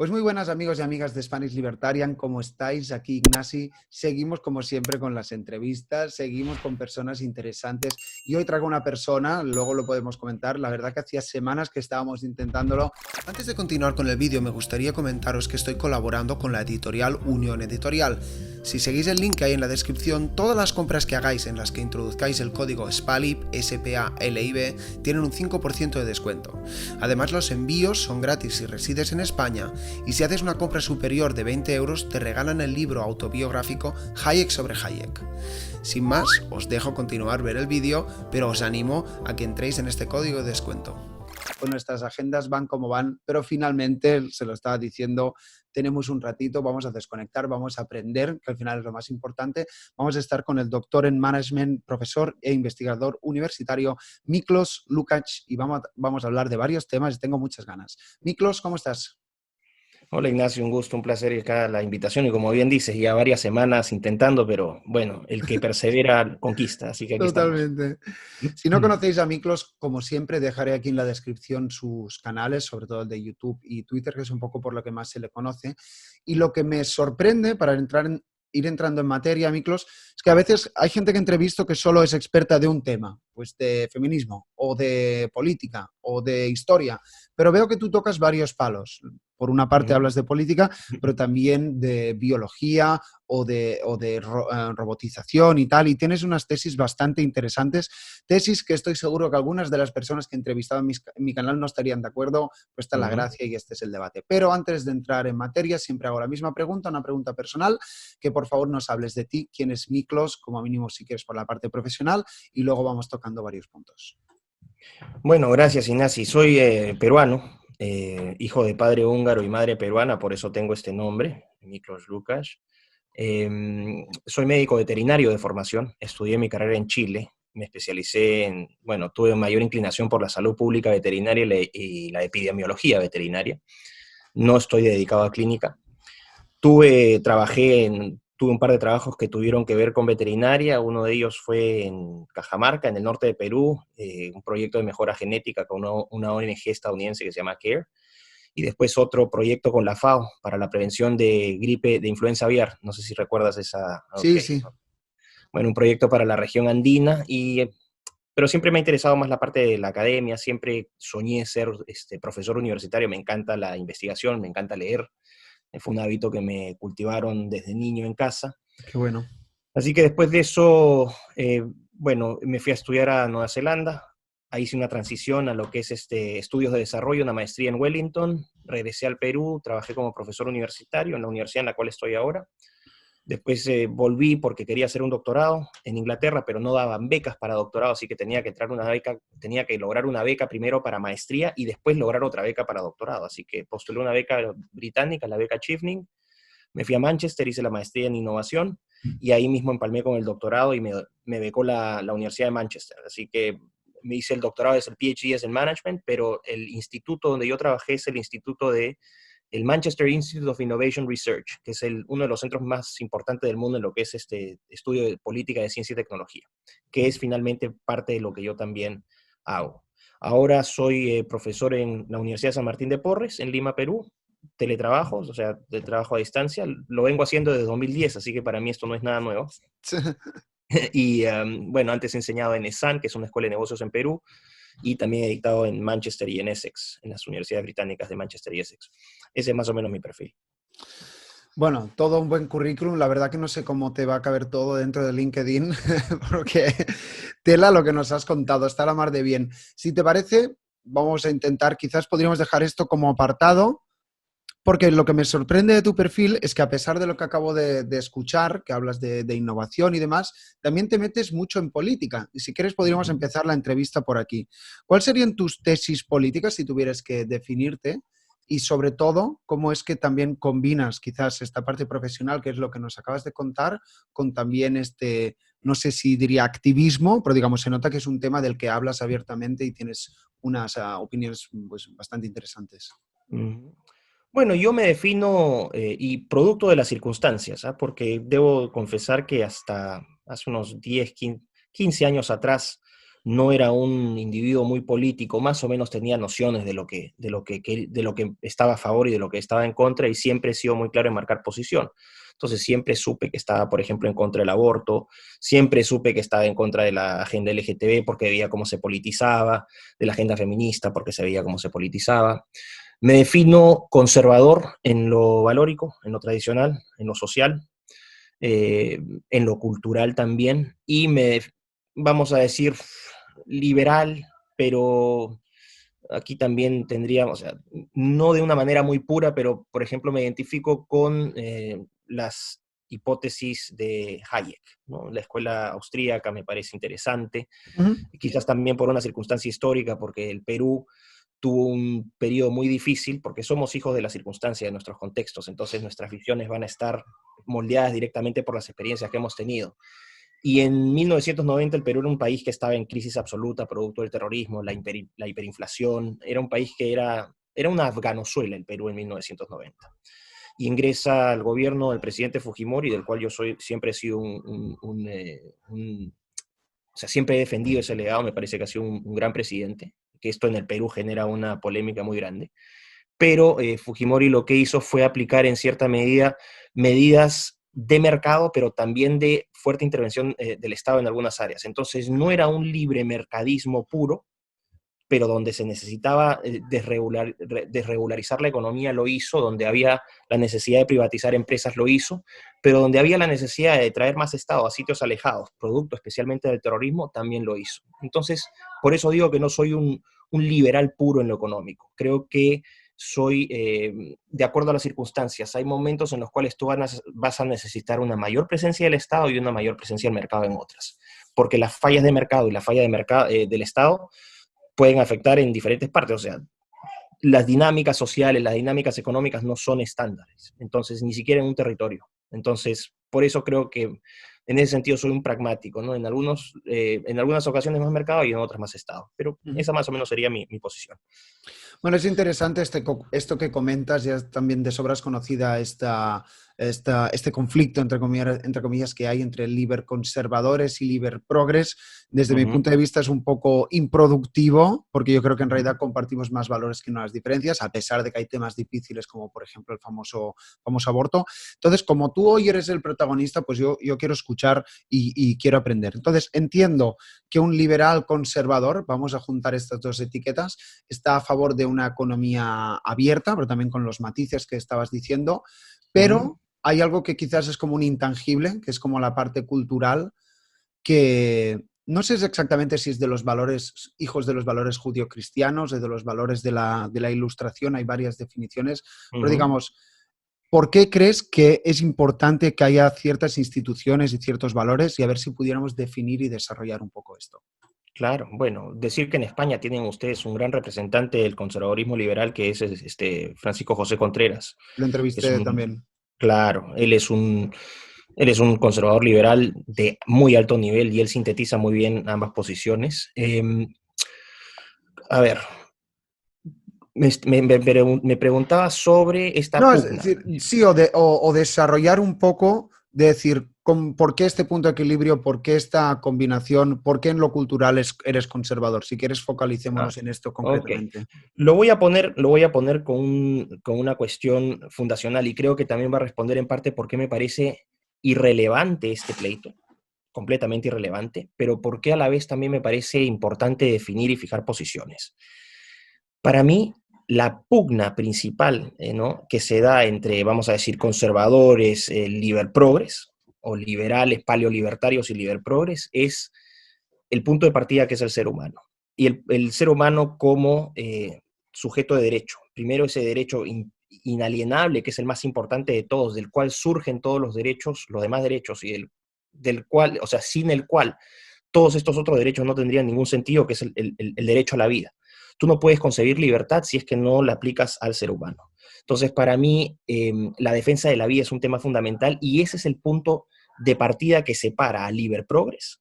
Pues muy buenas amigos y amigas de Spanish Libertarian, ¿cómo estáis? Aquí Ignasi, seguimos como siempre con las entrevistas, seguimos con personas interesantes y hoy traigo una persona, luego lo podemos comentar, la verdad que hacía semanas que estábamos intentándolo. Antes de continuar con el vídeo me gustaría comentaros que estoy colaborando con la editorial Unión Editorial. Si seguís el link que hay en la descripción, todas las compras que hagáis en las que introduzcáis el código SPALIB, S-P-A-L-I-B, tienen un 5% de descuento. Además los envíos son gratis si resides en España y si haces una compra superior de 20 euros te regalan el libro autobiográfico Hayek sobre Hayek. Sin más, os dejo continuar ver el vídeo, pero os animo a que entréis en este código de descuento. Pues nuestras agendas van como van, pero finalmente, se lo estaba diciendo, tenemos un ratito, vamos a desconectar, vamos a aprender, que al final es lo más importante. Vamos a estar con el doctor en Management, profesor e investigador universitario, Miklos Lukács, y vamos a hablar de varios temas y tengo muchas ganas. Miklos, ¿cómo estás? Hola Ignacio, un gusto, un placer acá la invitación y como bien dices, ya varias semanas intentando, pero bueno, el que persevera conquista, así que aquí estamos. Totalmente. Si no conocéis a Miklos, como siempre, dejaré aquí en la descripción sus canales, sobre todo el de YouTube y Twitter, que es un poco por lo que más se le conoce. Y lo que me sorprende para ir entrando en materia, Miklos, es que a veces hay gente que entrevisto que solo es experta de un tema, pues de feminismo o de política o de historia, pero veo que tú tocas varios palos. Por una parte hablas de política, pero también de biología o de robotización y tal, y tienes unas tesis bastante interesantes, tesis que estoy seguro que algunas de las personas que he entrevistado en mi canal no estarían de acuerdo, pues está la gracia y este es el debate. Pero antes de entrar en materia, siempre hago la misma pregunta, una pregunta personal, que por favor nos hables de ti, quién es Miklos, como mínimo si quieres por la parte profesional, y luego vamos tocando varios puntos. Bueno, gracias Ignacio, soy peruano, hijo de padre húngaro y madre peruana, por eso tengo este nombre, Miklos Lukács. Soy médico veterinario de formación, estudié mi carrera en Chile, me especialicé en, bueno, tuve mayor inclinación por la salud pública veterinaria y la epidemiología veterinaria. No estoy dedicado a clínica. Tuve un par de trabajos que tuvieron que ver con veterinaria. Uno de ellos fue en Cajamarca, en el norte de Perú, un proyecto de mejora genética con una ONG estadounidense que se llama CARE. Y después otro proyecto con la FAO para la prevención de gripe de influenza aviar. No sé si recuerdas esa. Sí, Okay. sí. Bueno, un proyecto para la región andina, pero siempre me ha interesado más la parte de la academia. Siempre soñé ser profesor universitario. Me encanta la investigación, me encanta leer. Fue un hábito que me cultivaron desde niño en casa. Qué bueno. Así que después de eso, bueno, me fui a estudiar a Nueva Zelanda. Ahí hice una transición a lo que es estudios de desarrollo, una maestría en Wellington. Regresé al Perú, trabajé como profesor universitario en la universidad en la cual estoy ahora. Después volví porque quería hacer un doctorado en Inglaterra, pero no daban becas para doctorado, así que tenía que tenía que lograr una beca primero para maestría y después lograr otra beca para doctorado. Así que postulé una beca británica, la beca Chevening. Me fui a Manchester, hice la maestría en innovación y ahí mismo empalmé con el doctorado y me becó la Universidad de Manchester. Así que me hice el doctorado, es el PhD, es en Management, pero el instituto donde yo trabajé es el instituto de el Manchester Institute of Innovation Research, que es uno de los centros más importantes del mundo en lo que es estudio de política de ciencia y tecnología, que es finalmente parte de lo que yo también hago. Ahora soy profesor en la Universidad de San Martín de Porres, en Lima, Perú, teletrabajos, o sea, de trabajo a distancia. Lo vengo haciendo desde 2010, así que para mí esto no es nada nuevo. Y bueno, antes he enseñado en ESAN, que es una escuela de negocios en Perú, y también he dictado en Manchester y en Essex, en las universidades británicas de Manchester y Essex. Ese es más o menos mi perfil. Bueno, todo un buen currículum. La verdad que no sé cómo te va a caber todo dentro de LinkedIn, porque tela lo que nos has contado, está a la mar de bien. Si te parece, vamos a intentar, quizás podríamos dejar esto como apartado, porque lo que me sorprende de tu perfil es que a pesar de lo que acabo de escuchar, que hablas de innovación y demás, también te metes mucho en política. Y si quieres podríamos empezar la entrevista por aquí. ¿Cuáles serían tus tesis políticas si tuvieras que definirte? Y sobre todo, ¿cómo es que también combinas quizás esta parte profesional, que es lo que nos acabas de contar, con también no sé si diría activismo, pero digamos, se nota que es un tema del que hablas abiertamente y tienes unas opiniones pues, bastante interesantes. Bueno, yo me defino y producto de las circunstancias, ¿ah? Porque debo confesar que hasta hace unos 10, 15 años atrás no era un individuo muy político, más o menos tenía nociones de lo que estaba a favor y de lo que estaba en contra, y siempre he sido muy claro en marcar posición. Entonces siempre supe que estaba, por ejemplo, en contra del aborto, siempre supe que estaba en contra de la agenda LGTB porque veía cómo se politizaba, de la agenda feminista porque se veía cómo se politizaba. Me defino conservador en lo valórico, en lo tradicional, en lo social, en lo cultural también, y vamos a decir, liberal, pero aquí también tendríamos, o sea, no de una manera muy pura, pero por ejemplo me identifico con las hipótesis de Hayek, ¿no? La escuela austríaca me parece interesante, Ujú. quizás también por una circunstancia histórica, porque el Perú tuvo un periodo muy difícil, porque somos hijos de la circunstancia, de nuestros contextos, entonces nuestras visiones van a estar moldeadas directamente por las experiencias que hemos tenido. Y en 1990 el Perú era un país que estaba en crisis absoluta, producto del terrorismo, la hiperinflación, era un país que era una Afganozuela el Perú en 1990. Y ingresa al gobierno del presidente Fujimori, del cual yo siempre he sido o sea, siempre he defendido ese legado, me parece que ha sido un gran presidente, que esto en el Perú genera una polémica muy grande. Pero Fujimori lo que hizo fue aplicar en cierta medida medidas de mercado, pero también de fuerte intervención del Estado en algunas áreas. Entonces no era un libre mercadismo puro, pero donde se necesitaba desregularizar la economía lo hizo, donde había la necesidad de privatizar empresas lo hizo, pero donde había la necesidad de traer más Estado a sitios alejados, producto especialmente del terrorismo, también lo hizo. Entonces, por eso digo que no soy un liberal puro en lo económico. Creo que soy, de acuerdo a las circunstancias, hay momentos en los cuales tú vas a necesitar una mayor presencia del Estado y una mayor presencia del mercado en otras, porque las fallas de mercado y la falla de mercado, del Estado pueden afectar en diferentes partes. O sea, las dinámicas sociales, las dinámicas económicas no son estándares, entonces ni siquiera en un territorio. Entonces, por eso creo que en ese sentido soy un pragmático, ¿no? En algunas ocasiones más mercado y en otras más Estado, pero Ujú. esa más o menos sería mi posición. Bueno, es interesante esto que comentas, ya también de sobras conocida este conflicto, entre comillas, que hay entre liber conservadores y liber progres. Desde Uh mi -huh, punto de vista es un poco improductivo, porque yo creo que en uh -huh, realidad compartimos más valores que no las diferencias, a pesar de que hay temas difíciles como, por ejemplo, el famoso aborto. Entonces, como tú hoy eres el protagonista, pues yo quiero escuchar y quiero aprender. Entonces, entiendo que un liberal conservador, vamos a juntar estas dos etiquetas, está a favor de una economía abierta, pero también con los matices que estabas diciendo, uh -huh. pero hay algo que quizás es como un intangible, que es como la parte cultural, que no sé exactamente si es de los valores, hijos de los valores judio-cristianos o de los valores de la ilustración, hay varias definiciones, Uh pero -huh. digamos, ¿por qué crees que es importante que haya ciertas instituciones y ciertos valores? Y a ver si pudiéramos definir y desarrollar un poco esto. Claro, bueno, decir que en España tienen ustedes un gran representante del conservadurismo liberal que es Francisco José Contreras, Lo que es entrevisté un, también. claro, él es un conservador liberal de muy alto nivel y él sintetiza muy bien ambas posiciones. A ver, me preguntaba sobre esta No, es pugna. decir, sí, o desarrollar un poco, de decir, ¿por qué este punto de equilibrio? ¿Por qué esta combinación? ¿Por qué en lo cultural eres conservador? Si quieres, Ah, focalicémonos en esto ok. concretamente. Lo voy a poner con una cuestión fundacional y creo que también va a responder en parte por qué me parece irrelevante este pleito, completamente irrelevante, pero por qué a la vez también me parece importante definir y fijar posiciones. Para mí, la pugna principal, ¿no? que se da entre, vamos a decir, conservadores, liberprogres, o liberales, paleolibertarios y liberprogres, es el punto de partida que es el ser humano. Y el ser humano como sujeto de derecho. Primero ese derecho inalienable, que es el más importante de todos, del cual surgen todos los derechos, los demás derechos, y del cual, o sea, sin el cual todos estos otros derechos no tendrían ningún sentido, que es el derecho a la vida. Tú no puedes concebir libertad si es que no la aplicas al ser humano. Entonces, para mí, la defensa de la vida es un tema fundamental y ese es el punto de partida que separa a Liber Progress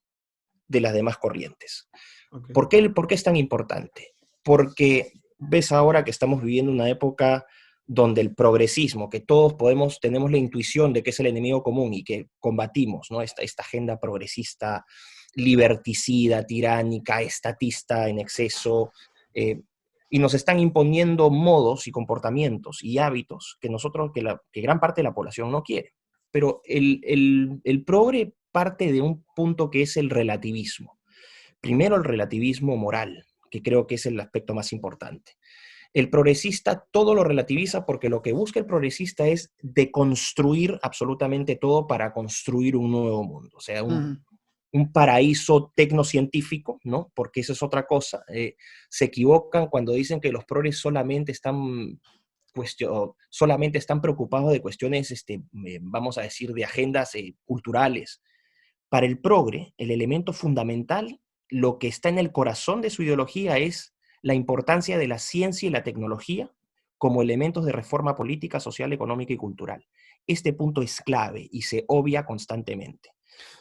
de las demás corrientes. Okay. Por qué es tan importante? Porque ves ahora que estamos viviendo una época donde el progresismo, que todos tenemos la intuición de que es el enemigo común y que combatimos, ¿no? Esta agenda progresista liberticida, tiránica, estatista en exceso, y nos están imponiendo modos y comportamientos y hábitos que que gran parte de la población no quiere. Pero el progre parte de un punto que es el relativismo. Primero el relativismo moral, que creo que es el aspecto más importante. El progresista todo lo relativiza porque lo que busca el progresista es deconstruir absolutamente todo para construir un nuevo mundo, o sea, un paraíso tecnocientífico, ¿no? Porque eso es otra cosa. Se equivocan cuando dicen que los progres solamente están preocupados de cuestiones, vamos a decir, de agendas culturales. Para el progre, el elemento fundamental, lo que está en el corazón de su ideología es la importancia de la ciencia y la tecnología como elementos de reforma política, social, económica y cultural. Este punto es clave y se obvia constantemente.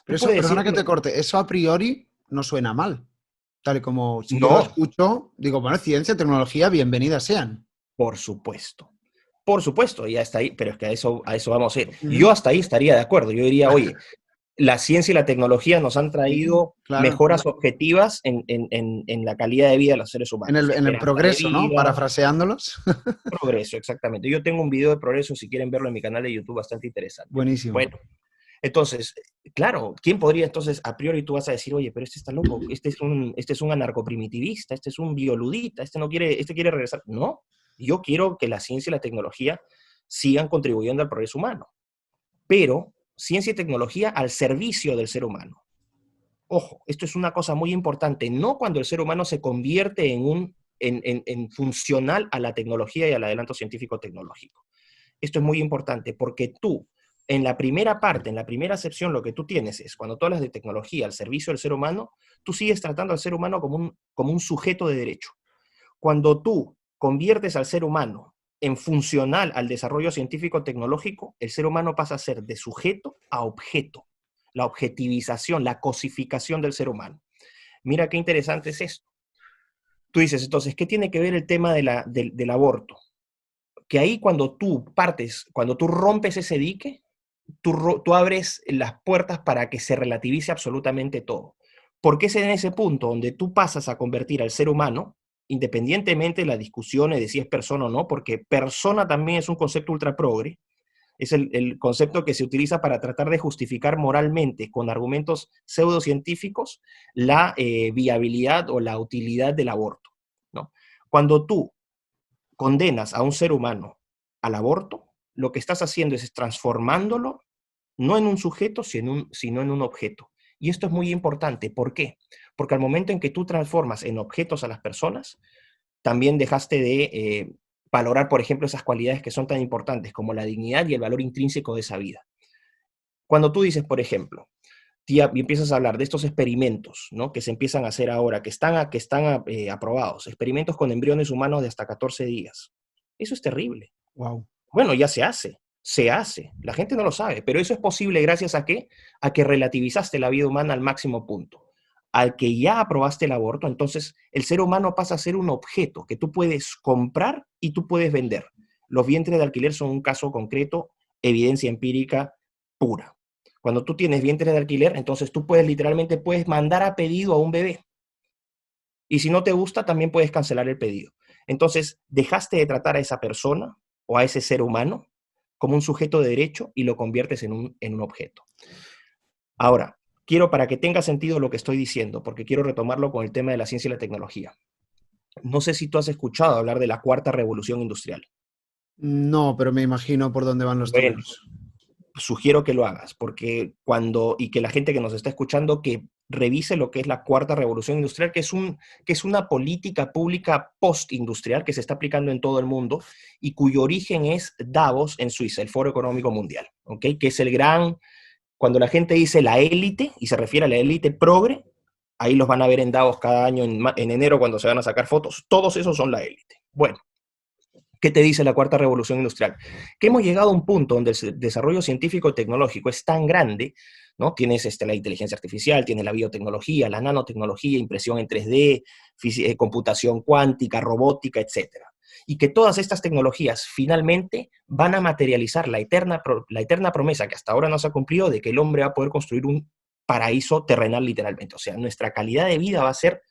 Pero Tú eso, puedes perdona decir, que te corte, eso a priori no suena mal. Tal y como si yo lo no, escucho, digo, bueno, ciencia, tecnología, bienvenidas sean. por supuesto. Por supuesto, ya está ahí, pero es que a eso vamos a ir. Yo Ujú. hasta ahí estaría de acuerdo. Yo diría, oye, la ciencia y la tecnología nos han Sí, traído claro. mejoras objetivas en la calidad de vida de los seres humanos. En el Esperanza de progreso, ¿no? vida, Parafraseándolos. progreso, exactamente. Yo tengo un video de progreso, si quieren verlo en mi canal de YouTube, bastante interesante. Buenísimo. Bueno, entonces, claro, ¿quién podría entonces, a priori tú vas a decir, oye, pero este está loco, este es un anarcoprimitivista, este es un bioludita, este quiere regresar? No, yo quiero que la ciencia y la tecnología sigan contribuyendo al progreso humano, pero ciencia y tecnología al servicio del ser humano. Ojo, esto es una cosa muy importante, no cuando el ser humano se convierte en funcional a la tecnología y al adelanto científico-tecnológico. Esto es muy importante porque tú, en la primera parte, en la primera acepción, lo que tú tienes es, cuando tú hablas de tecnología al servicio del ser humano, tú sigues tratando al ser humano como un sujeto de derecho. Cuando tú conviertes al ser humano en funcional al desarrollo científico-tecnológico, el ser humano pasa a ser de sujeto a objeto. La objetivización, la cosificación del ser humano. Mira qué interesante es esto. Tú dices, entonces, ¿qué tiene que ver el tema del aborto? Que ahí cuando tú rompes ese dique, tú abres las puertas para que se relativice absolutamente todo. Porque es en ese punto donde tú pasas a convertir al ser humano, independientemente de las discusiones de si es persona o no, porque persona también es un concepto ultra progre, es el concepto que se utiliza para tratar de justificar moralmente con argumentos pseudocientíficos la viabilidad o la utilidad del aborto, ¿no? Cuando tú condenas a un ser humano al aborto, lo que estás haciendo es transformándolo no en un sujeto, sino en un objeto. Y esto es muy importante. ¿Por qué? Porque al momento en que tú transformas en objetos a las personas, también dejaste de valorar, por ejemplo, esas cualidades que son tan importantes como la dignidad y el valor intrínseco de esa vida. Cuando tú dices, por ejemplo, y empiezas a hablar de estos experimentos, ¿no? Que se empiezan a hacer ahora, que están aprobados, experimentos con embriones humanos de hasta 14 días. Eso es terrible. Wow. Bueno, ya se hace, la gente no lo sabe, pero eso es posible gracias a qué? A que relativizaste la vida humana al máximo punto. Al que ya aprobaste el aborto, entonces el ser humano pasa a ser un objeto que tú puedes comprar y tú puedes vender. Los vientres de alquiler son un caso concreto, evidencia empírica pura. Cuando tú tienes vientres de alquiler, entonces tú puedes mandar a pedido a un bebé. Y si no te gusta, también puedes cancelar el pedido. Entonces, dejaste de tratar a esa persona o a ese ser humano como un sujeto de derecho y lo conviertes en un objeto. Ahora, quiero para que tenga sentido lo que estoy diciendo, porque quiero retomarlo con el tema de la ciencia y la tecnología. No sé si tú has escuchado hablar de la cuarta revolución industrial. No, pero me imagino por dónde van los Bueno, tiros. sugiero que lo hagas, porque y que la gente que nos está escuchando que revise lo que es la cuarta revolución industrial, que es una política pública postindustrial que se está aplicando en todo el mundo y cuyo origen es Davos en Suiza, el Foro Económico Mundial, ¿ok? Que es cuando la gente dice la élite y se refiere a la élite progre, ahí los van a ver en Davos cada año en enero cuando se van a sacar fotos, todos esos son la élite. Bueno, ¿qué te dice la cuarta revolución industrial? Que hemos llegado a un punto donde el desarrollo científico-tecnológico es tan grande, ¿no? Tienes la inteligencia artificial, tienes la biotecnología, la nanotecnología, impresión en 3D, computación cuántica, robótica, etcétera. Y que todas estas tecnologías finalmente van a materializar la eterna promesa que hasta ahora no se ha cumplido de que el hombre va a poder construir un paraíso terrenal literalmente. O sea, nuestra calidad de vida va a ser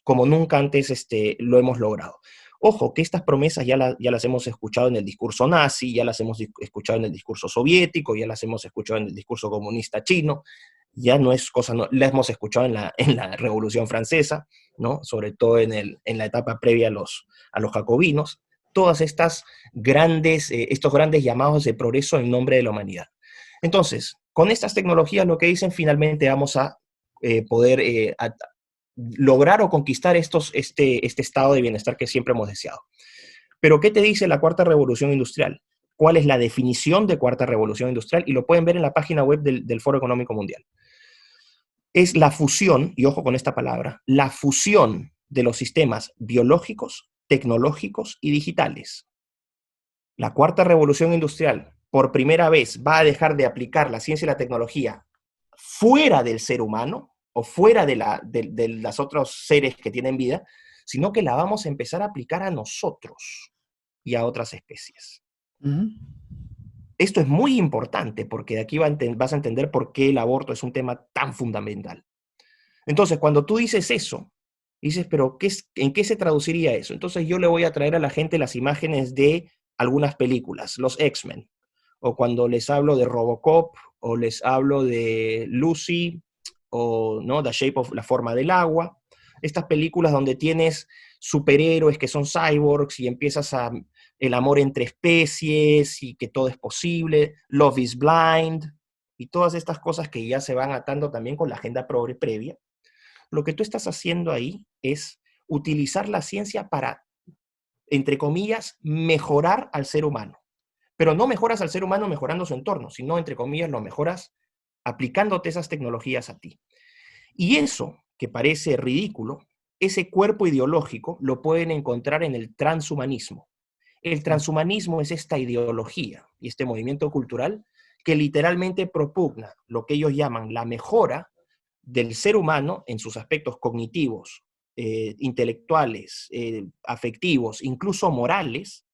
como nunca antes lo hemos logrado. Ojo, que estas promesas ya las hemos escuchado en el discurso nazi, ya las hemos escuchado en el discurso soviético, ya las hemos escuchado en el discurso comunista chino, ya no es cosa, no, las hemos escuchado en la Revolución Francesa, ¿no? Sobre todo en la etapa previa a los jacobinos, todas estas estos grandes llamados de progreso en nombre de la humanidad. Entonces, con estas tecnologías lo que dicen, finalmente vamos a poder lograr o conquistar este estado de bienestar que siempre hemos deseado. Pero, ¿qué te dice la cuarta revolución industrial? ¿Cuál es la definición de cuarta revolución industrial? Y lo pueden ver en la página web del Foro Económico Mundial. Es la fusión, y ojo con esta palabra, la fusión de los sistemas biológicos, tecnológicos y digitales. La cuarta revolución industrial, por primera vez, va a dejar de aplicar la ciencia y la tecnología fuera del ser humano, o fuera de los otros seres que tienen vida, sino que la vamos a empezar a aplicar a nosotros y a otras especies. Esto es muy importante porque de aquí vas a entender por qué el aborto es un tema tan fundamental. Entonces, cuando tú dices eso, dices, pero ¿en qué se traduciría eso? Entonces yo le voy a traer a la gente las imágenes de algunas películas, los X-Men, o cuando les hablo de Robocop, o les hablo de Lucy, o ¿no? The Shape of, la forma del agua, estas películas donde tienes superhéroes que son cyborgs y empiezas el amor entre especies y que todo es posible, Love is Blind, y todas estas cosas que ya se van atando también con la agenda progre previa. Lo que tú estás haciendo ahí es utilizar la ciencia para, entre comillas, mejorar al ser humano. Pero no mejoras al ser humano mejorando su entorno, sino, entre comillas, lo mejoras aplicándote esas tecnologías a ti. Y eso, que parece ridículo, ese cuerpo ideológico lo pueden encontrar en el transhumanismo. El transhumanismo es esta ideología y este movimiento cultural que literalmente propugna lo que ellos llaman la mejora del ser humano en sus aspectos cognitivos, intelectuales, afectivos, incluso morales,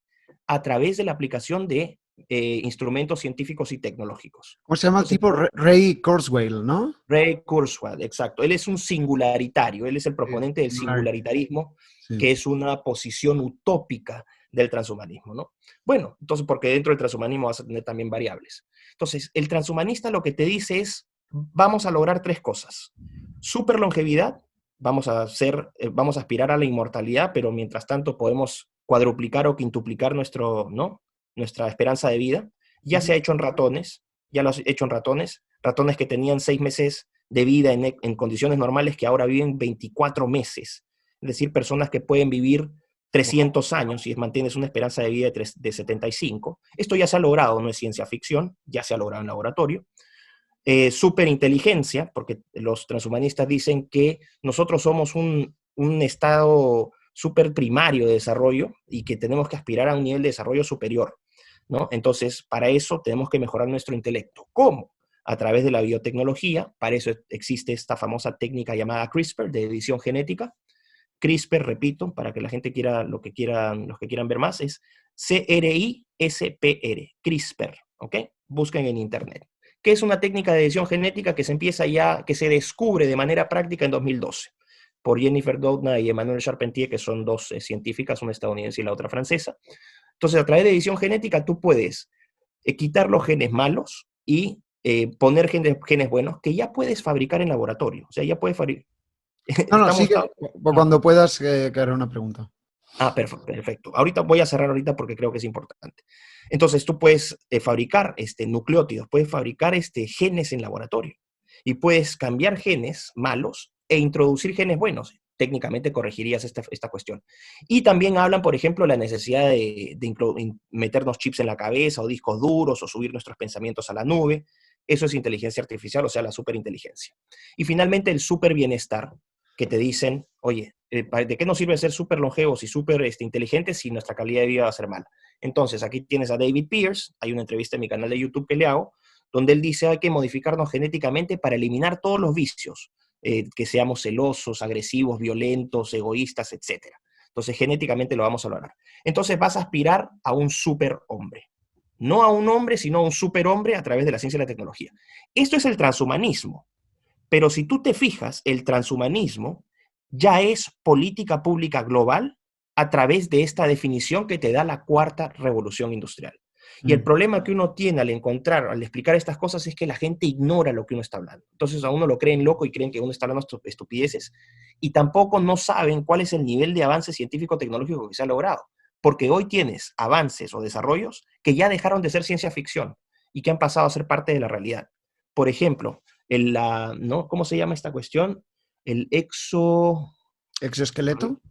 a través de la aplicación de instrumentos científicos y tecnológicos. ¿Cómo se llama el tipo? Ray Kurzweil, ¿no? Ray Kurzweil, exacto. Él es un singularitario, él es el proponente del singularitarismo, que es una posición utópica del transhumanismo, ¿no? Bueno, entonces, porque dentro del transhumanismo vas a tener también variables. Entonces, el transhumanista lo que te dice es, vamos a lograr tres cosas. Super longevidad, vamos a aspirar a la inmortalidad, pero mientras tanto podemos cuadruplicar o quintuplicar nuestra esperanza de vida. Ya se ha hecho en ratones, ya lo has hecho en ratones que tenían 6 meses de vida en condiciones normales que ahora viven 24 meses. Es decir, personas que pueden vivir 300 años y mantienes una esperanza de vida de 75. Esto ya se ha logrado, no es ciencia ficción, ya se ha logrado en laboratorio. Superinteligencia, porque los transhumanistas dicen que nosotros somos un estado super primario de desarrollo y que tenemos que aspirar a un nivel de desarrollo superior, ¿no? Entonces, para eso tenemos que mejorar nuestro intelecto. ¿Cómo? A través de la biotecnología. Para eso existe esta famosa técnica llamada CRISPR, de edición genética. CRISPR, repito, para que la gente los que quieran ver más, es CRISPR, CRISPR, ¿ok? Busquen en internet. Que es una técnica de edición genética que que se descubre de manera práctica en 2012 por Jennifer Doudna y Emmanuelle Charpentier, que son dos científicas, una estadounidense y la otra francesa. Entonces, a través de edición genética, tú puedes quitar los genes malos y poner genes buenos que ya puedes fabricar en laboratorio. O sea, ya puedes fabricar. No, sigue. Cuando puedas, que haré una pregunta. Perfecto. Voy a cerrar porque creo que es importante. Entonces, tú puedes fabricar nucleótidos, puedes fabricar genes en laboratorio y puedes cambiar genes malos e introducir genes buenos. Técnicamente corregirías esta cuestión. Y también hablan, por ejemplo, de la necesidad de meternos chips en la cabeza o discos duros o subir nuestros pensamientos a la nube. Eso es inteligencia artificial, o sea, la superinteligencia. Y finalmente, el super bienestar, que te dicen, oye, ¿de qué nos sirve ser súper longevos y súper inteligentes si nuestra calidad de vida va a ser mala? Entonces, aquí tienes a David Pierce, hay una entrevista en mi canal de YouTube que le hago, donde él dice hay que modificarnos genéticamente para eliminar todos los vicios, que seamos celosos, agresivos, violentos, egoístas, etc. Entonces, genéticamente lo vamos a lograr. Entonces, vas a aspirar a un superhombre. No a un hombre, sino a un superhombre a través de la ciencia y la tecnología. Esto es el transhumanismo. Pero si tú te fijas, el transhumanismo ya es política pública global a través de esta definición que te da la cuarta revolución industrial. Y el problema que uno tiene al explicar estas cosas es que la gente ignora lo que uno está hablando. Entonces a uno lo creen loco y creen que uno está hablando estupideces. Y tampoco no saben cuál es el nivel de avance científico-tecnológico que se ha logrado. Porque hoy tienes avances o desarrollos que ya dejaron de ser ciencia ficción y que han pasado a ser parte de la realidad. Por ejemplo, ¿no? ¿Cómo se llama esta cuestión? El ¿Exoesqueleto?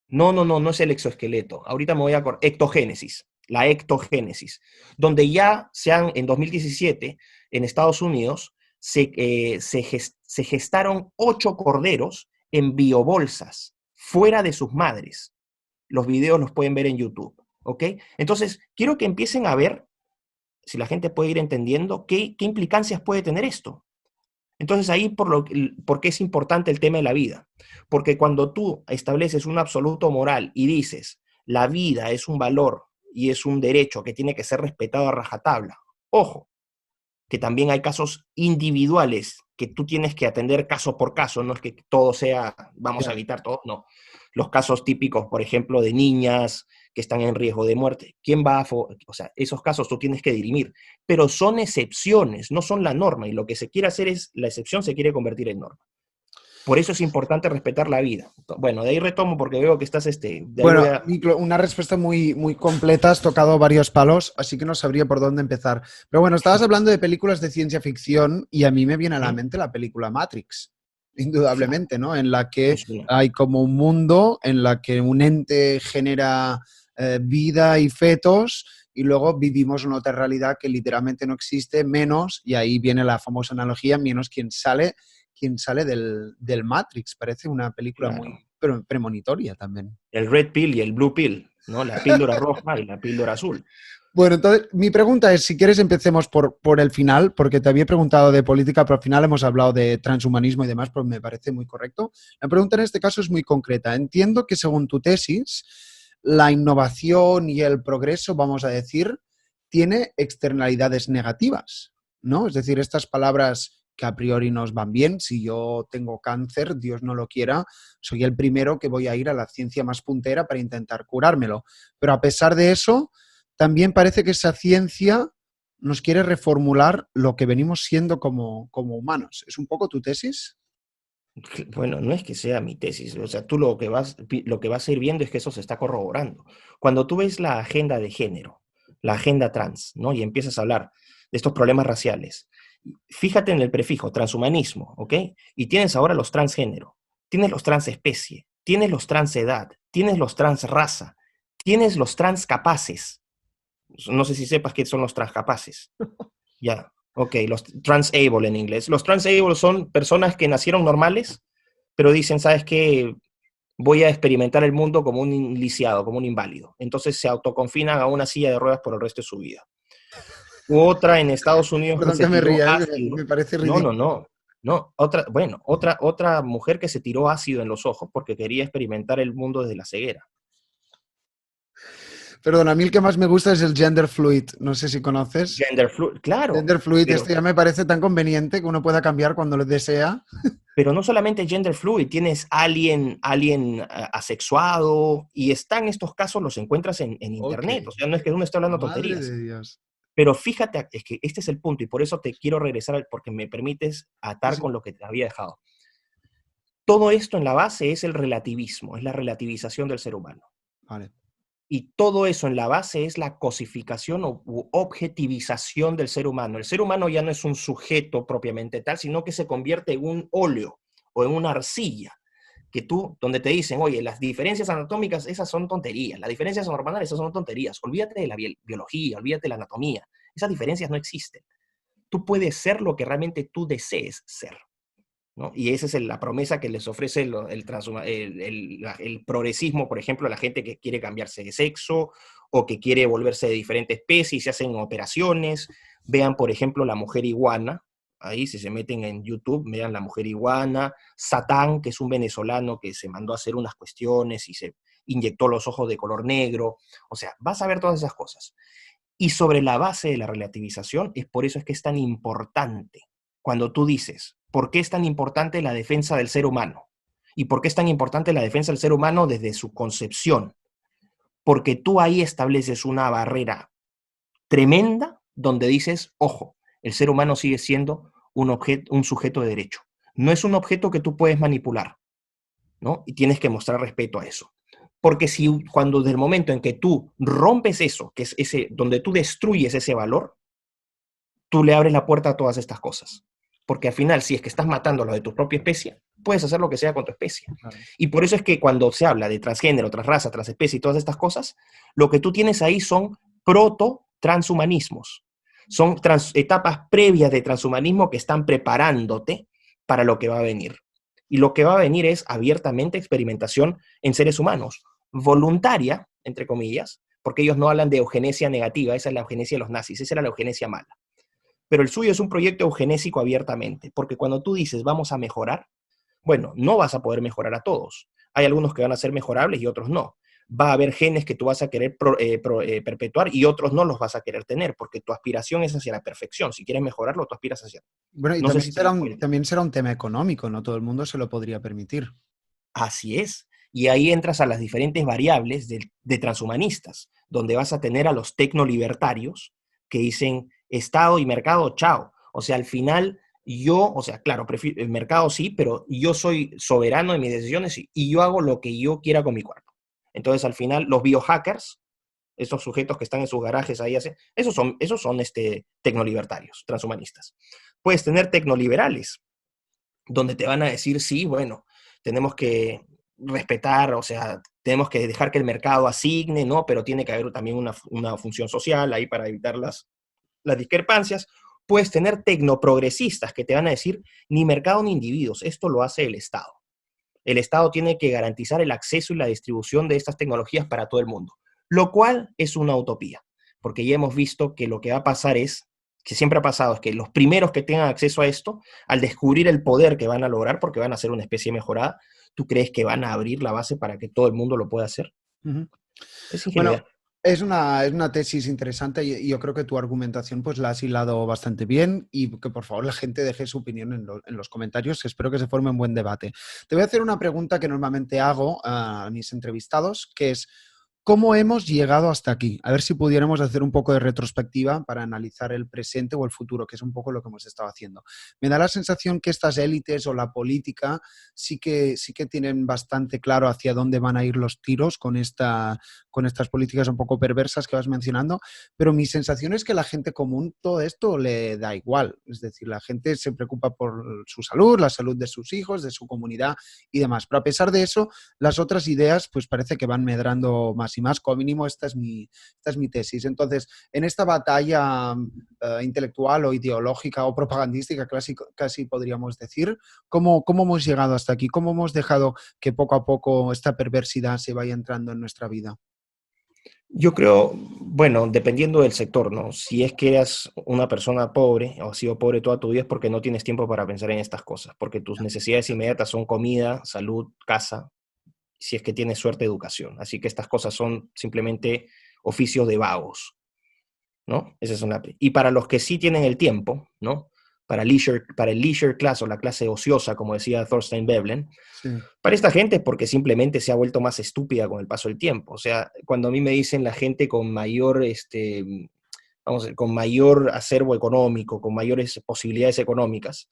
no es el exoesqueleto. Ahorita me voy a acordar. Ectogénesis, la ectogénesis, donde ya en 2017, en Estados Unidos, se gestaron 8 corderos en biobolsas, fuera de sus madres. Los videos los pueden ver en YouTube, ¿ok? Entonces, quiero que empiecen a ver, si la gente puede ir entendiendo, qué implicancias puede tener esto. Entonces ahí por qué es importante el tema de la vida. Porque cuando tú estableces un absoluto moral y dices, la vida es un valor y es un derecho que tiene que ser respetado a rajatabla, ojo, que también hay casos individuales que tú tienes que atender caso por caso, no es que todo sea, vamos a evitar todo, no. Los casos típicos, por ejemplo, de niñas que están en riesgo de muerte. ¿Quién va a...? O sea, esos casos tú tienes que dirimir, pero son excepciones, no son la norma, y lo que se quiere hacer es, la excepción se quiere convertir en norma. Por eso es importante respetar la vida. Bueno, de ahí retomo porque veo que estás, de ahí Bueno, voy a... Niclo, una respuesta muy, muy completa, has tocado varios palos, así que no sabría por dónde empezar. Pero bueno, estabas hablando de películas de ciencia ficción y a mí me viene a la mente la película Matrix, Claro, indudablemente, ¿no? En la que es una... hay como un mundo en la que un ente genera vida y fetos y luego vivimos en otra realidad que literalmente no existe, menos, y ahí viene la famosa analogía, menos quien sale del Matrix. Parece una película Claro. muy premonitoria también. El red pill y el blue pill, ¿no? La píldora roja y la píldora azul. Bueno, entonces mi pregunta es, si quieres empecemos por el final, porque te había preguntado de política, pero al final hemos hablado de transhumanismo y demás, pues me parece muy correcto. La pregunta en este caso es muy concreta. Entiendo que según tu tesis, la innovación y el progreso, vamos a decir, tiene externalidades negativas, ¿no? Es decir, estas palabras que a priori nos van bien, si yo tengo cáncer, Dios no lo quiera, soy el primero que voy a ir a la ciencia más puntera para intentar curármelo. Pero a pesar de eso, también parece que esa ciencia nos quiere reformular lo que venimos siendo como humanos. ¿Es un poco tu tesis? Bueno, no es que sea mi tesis, o sea, tú lo que vas a ir viendo es que eso se está corroborando. Cuando tú ves la agenda de género, la agenda trans, ¿no? Y empiezas a hablar de estos problemas raciales, fíjate en el prefijo, transhumanismo, ¿ok? Y tienes ahora los transgénero, tienes los transespecie, tienes los transedad, tienes los transraza, tienes los transcapaces. No sé si sepas qué son los transcapaces. Ya, ok, los transable en inglés. Los transable son personas que nacieron normales, pero dicen, ¿sabes qué? Voy a experimentar el mundo como un lisiado, como un inválido. Entonces se autoconfinan a una silla de ruedas por el resto de su vida. U otra en Estados Unidos que Perdón se que me tiró ría, ácido. me parece No, no, ridículo. no. No, otra mujer que se tiró ácido en los ojos porque quería experimentar el mundo desde la ceguera. Perdón, a mí el que más me gusta es el gender fluid. No sé si conoces. Gender fluid, claro, Gender fluid, pero este ya me parece tan conveniente que uno pueda cambiar cuando lo desea. Pero no solamente gender fluid, tienes alien asexuado, y están estos casos, los encuentras en Ok. internet, o sea, no es que uno esté hablando Madre tonterías. de Dios. Pero fíjate, es que este es el punto, y por eso te quiero regresar, porque me permites Sí, atar sí. con lo que te había dejado. Todo esto en la base es el relativismo, es la relativización del ser humano. Vale. Y todo eso en la base es la cosificación u objetivización del ser humano. El ser humano ya no es un sujeto propiamente tal, sino que se convierte en un óleo o en una arcilla, que tú, donde te dicen, oye, las diferencias anatómicas, esas son tonterías, las diferencias hormonales, esas son tonterías, olvídate de la biología, olvídate de la anatomía, esas diferencias no existen. Tú puedes ser lo que realmente tú desees ser, ¿no? Y esa es la promesa que les ofrece el progresismo, por ejemplo, a la gente que quiere cambiarse de sexo o que quiere volverse de diferente especie y se hacen operaciones. Vean, por ejemplo, la mujer iguana. Ahí, si se meten en YouTube, vean la mujer iguana. Satán, que es un venezolano que se mandó a hacer unas cuestiones y se inyectó los ojos de color negro. O sea, vas a ver todas esas cosas. Y sobre la base de la relativización, es por eso es que es tan importante cuando tú dices, por qué es tan importante la defensa del ser humano. ¿Y por qué es tan importante la defensa del ser humano desde su concepción? Porque tú ahí estableces una barrera tremenda donde dices, ojo, el ser humano sigue siendo un sujeto de derecho. No es un objeto que tú puedes manipular, ¿no? Y tienes que mostrar respeto a eso. Porque si cuando desde el momento en que tú rompes eso, que es ese, donde tú destruyes ese valor, tú le abres la puerta a todas estas cosas. Porque al final, si es que estás matando a los de tu propia especie, puedes hacer lo que sea con tu especie. Claro. Y por eso es que cuando se habla de transgénero, transraza, transespecie y todas estas cosas, lo que tú tienes ahí son proto-transhumanismos. Son etapas previas de transhumanismo que están preparándote para lo que va a venir. Y lo que va a venir es abiertamente experimentación en seres humanos, voluntaria, entre comillas, porque ellos no hablan de eugenesia negativa, esa es la eugenesia de los nazis, esa era la eugenesia mala. Pero el suyo es un proyecto eugenésico abiertamente, porque cuando tú dices vamos a mejorar, bueno, no vas a poder mejorar a todos. Hay algunos que van a ser mejorables y otros no. Va a haber genes que tú vas a querer perpetuar y otros no los vas a querer tener, porque tu aspiración es hacia la perfección. Si quieres mejorarlo, tú aspiras hacia... Bueno, y No sé si se me fue. también será un tema económico, no todo el mundo se lo podría permitir. Así es. Y ahí entras a las diferentes variables de transhumanistas, donde vas a tener a los tecnolibertarios que dicen Estado y mercado, chao. O sea, al final yo, o sea, claro, el mercado sí, pero yo soy soberano de mis decisiones y yo hago lo que yo quiera con mi cuerpo. Entonces, al final, los biohackers, esos sujetos que están en sus garajes ahí, esos son tecnolibertarios, transhumanistas. Puedes tener tecnoliberales, donde te van a decir, sí, bueno, tenemos que respetar, o sea, tenemos que dejar que el mercado asigne, ¿no? Pero tiene que haber también una función social ahí para evitar las discrepancias. Puedes tener tecnoprogresistas que te van a decir, ni mercado ni individuos, esto lo hace el Estado. El Estado tiene que garantizar el acceso y la distribución de estas tecnologías para todo el mundo, lo cual es una utopía, porque ya hemos visto que lo que va a pasar es, que siempre ha pasado, es que los primeros que tengan acceso a esto, al descubrir el poder que van a lograr, porque van a ser una especie mejorada, ¿tú crees que van a abrir la base para que todo el mundo lo pueda hacer? Ujú. Es Bueno, ingenuidad. es una tesis interesante y yo creo que tu argumentación pues la has hilado bastante bien y que por favor la gente deje su opinión en los comentarios. Espero que se forme un buen debate. Te voy a hacer una pregunta que normalmente hago a mis entrevistados, que es ¿cómo hemos llegado hasta aquí? A ver si pudiéramos hacer un poco de retrospectiva para analizar el presente o el futuro, que es un poco lo que hemos estado haciendo. Me da la sensación que estas élites o la política sí que tienen bastante claro hacia dónde van a ir los tiros con estas políticas un poco perversas que vas mencionando, pero mi sensación es que la gente común todo esto le da igual. Es decir, la gente se preocupa por su salud, la salud de sus hijos, de su comunidad y demás. Pero a pesar de eso, las otras ideas pues parece que van medrando más y más. Como mínimo, esta es mi tesis. Entonces, en esta batalla intelectual o ideológica o propagandística, casi podríamos decir, ¿cómo hemos llegado hasta aquí? ¿Cómo hemos dejado que poco a poco esta perversidad se vaya entrando en nuestra vida? Yo creo, bueno, dependiendo del sector, ¿no? Si es que eres una persona pobre o has sido pobre toda tu vida es porque no tienes tiempo para pensar en estas cosas, porque tus necesidades inmediatas son comida, salud, casa, si es que tienes suerte, educación. Así que estas cosas son simplemente oficios de vagos, ¿no? Esa es una. Y para los que sí tienen el tiempo, ¿no? Para el leisure class o la clase ociosa, como decía Thorstein Veblen, Sí. para esta gente es porque simplemente se ha vuelto más estúpida con el paso del tiempo. O sea, cuando a mí me dicen la gente con mayor, vamos a decir, con mayor acervo económico, con mayores posibilidades económicas,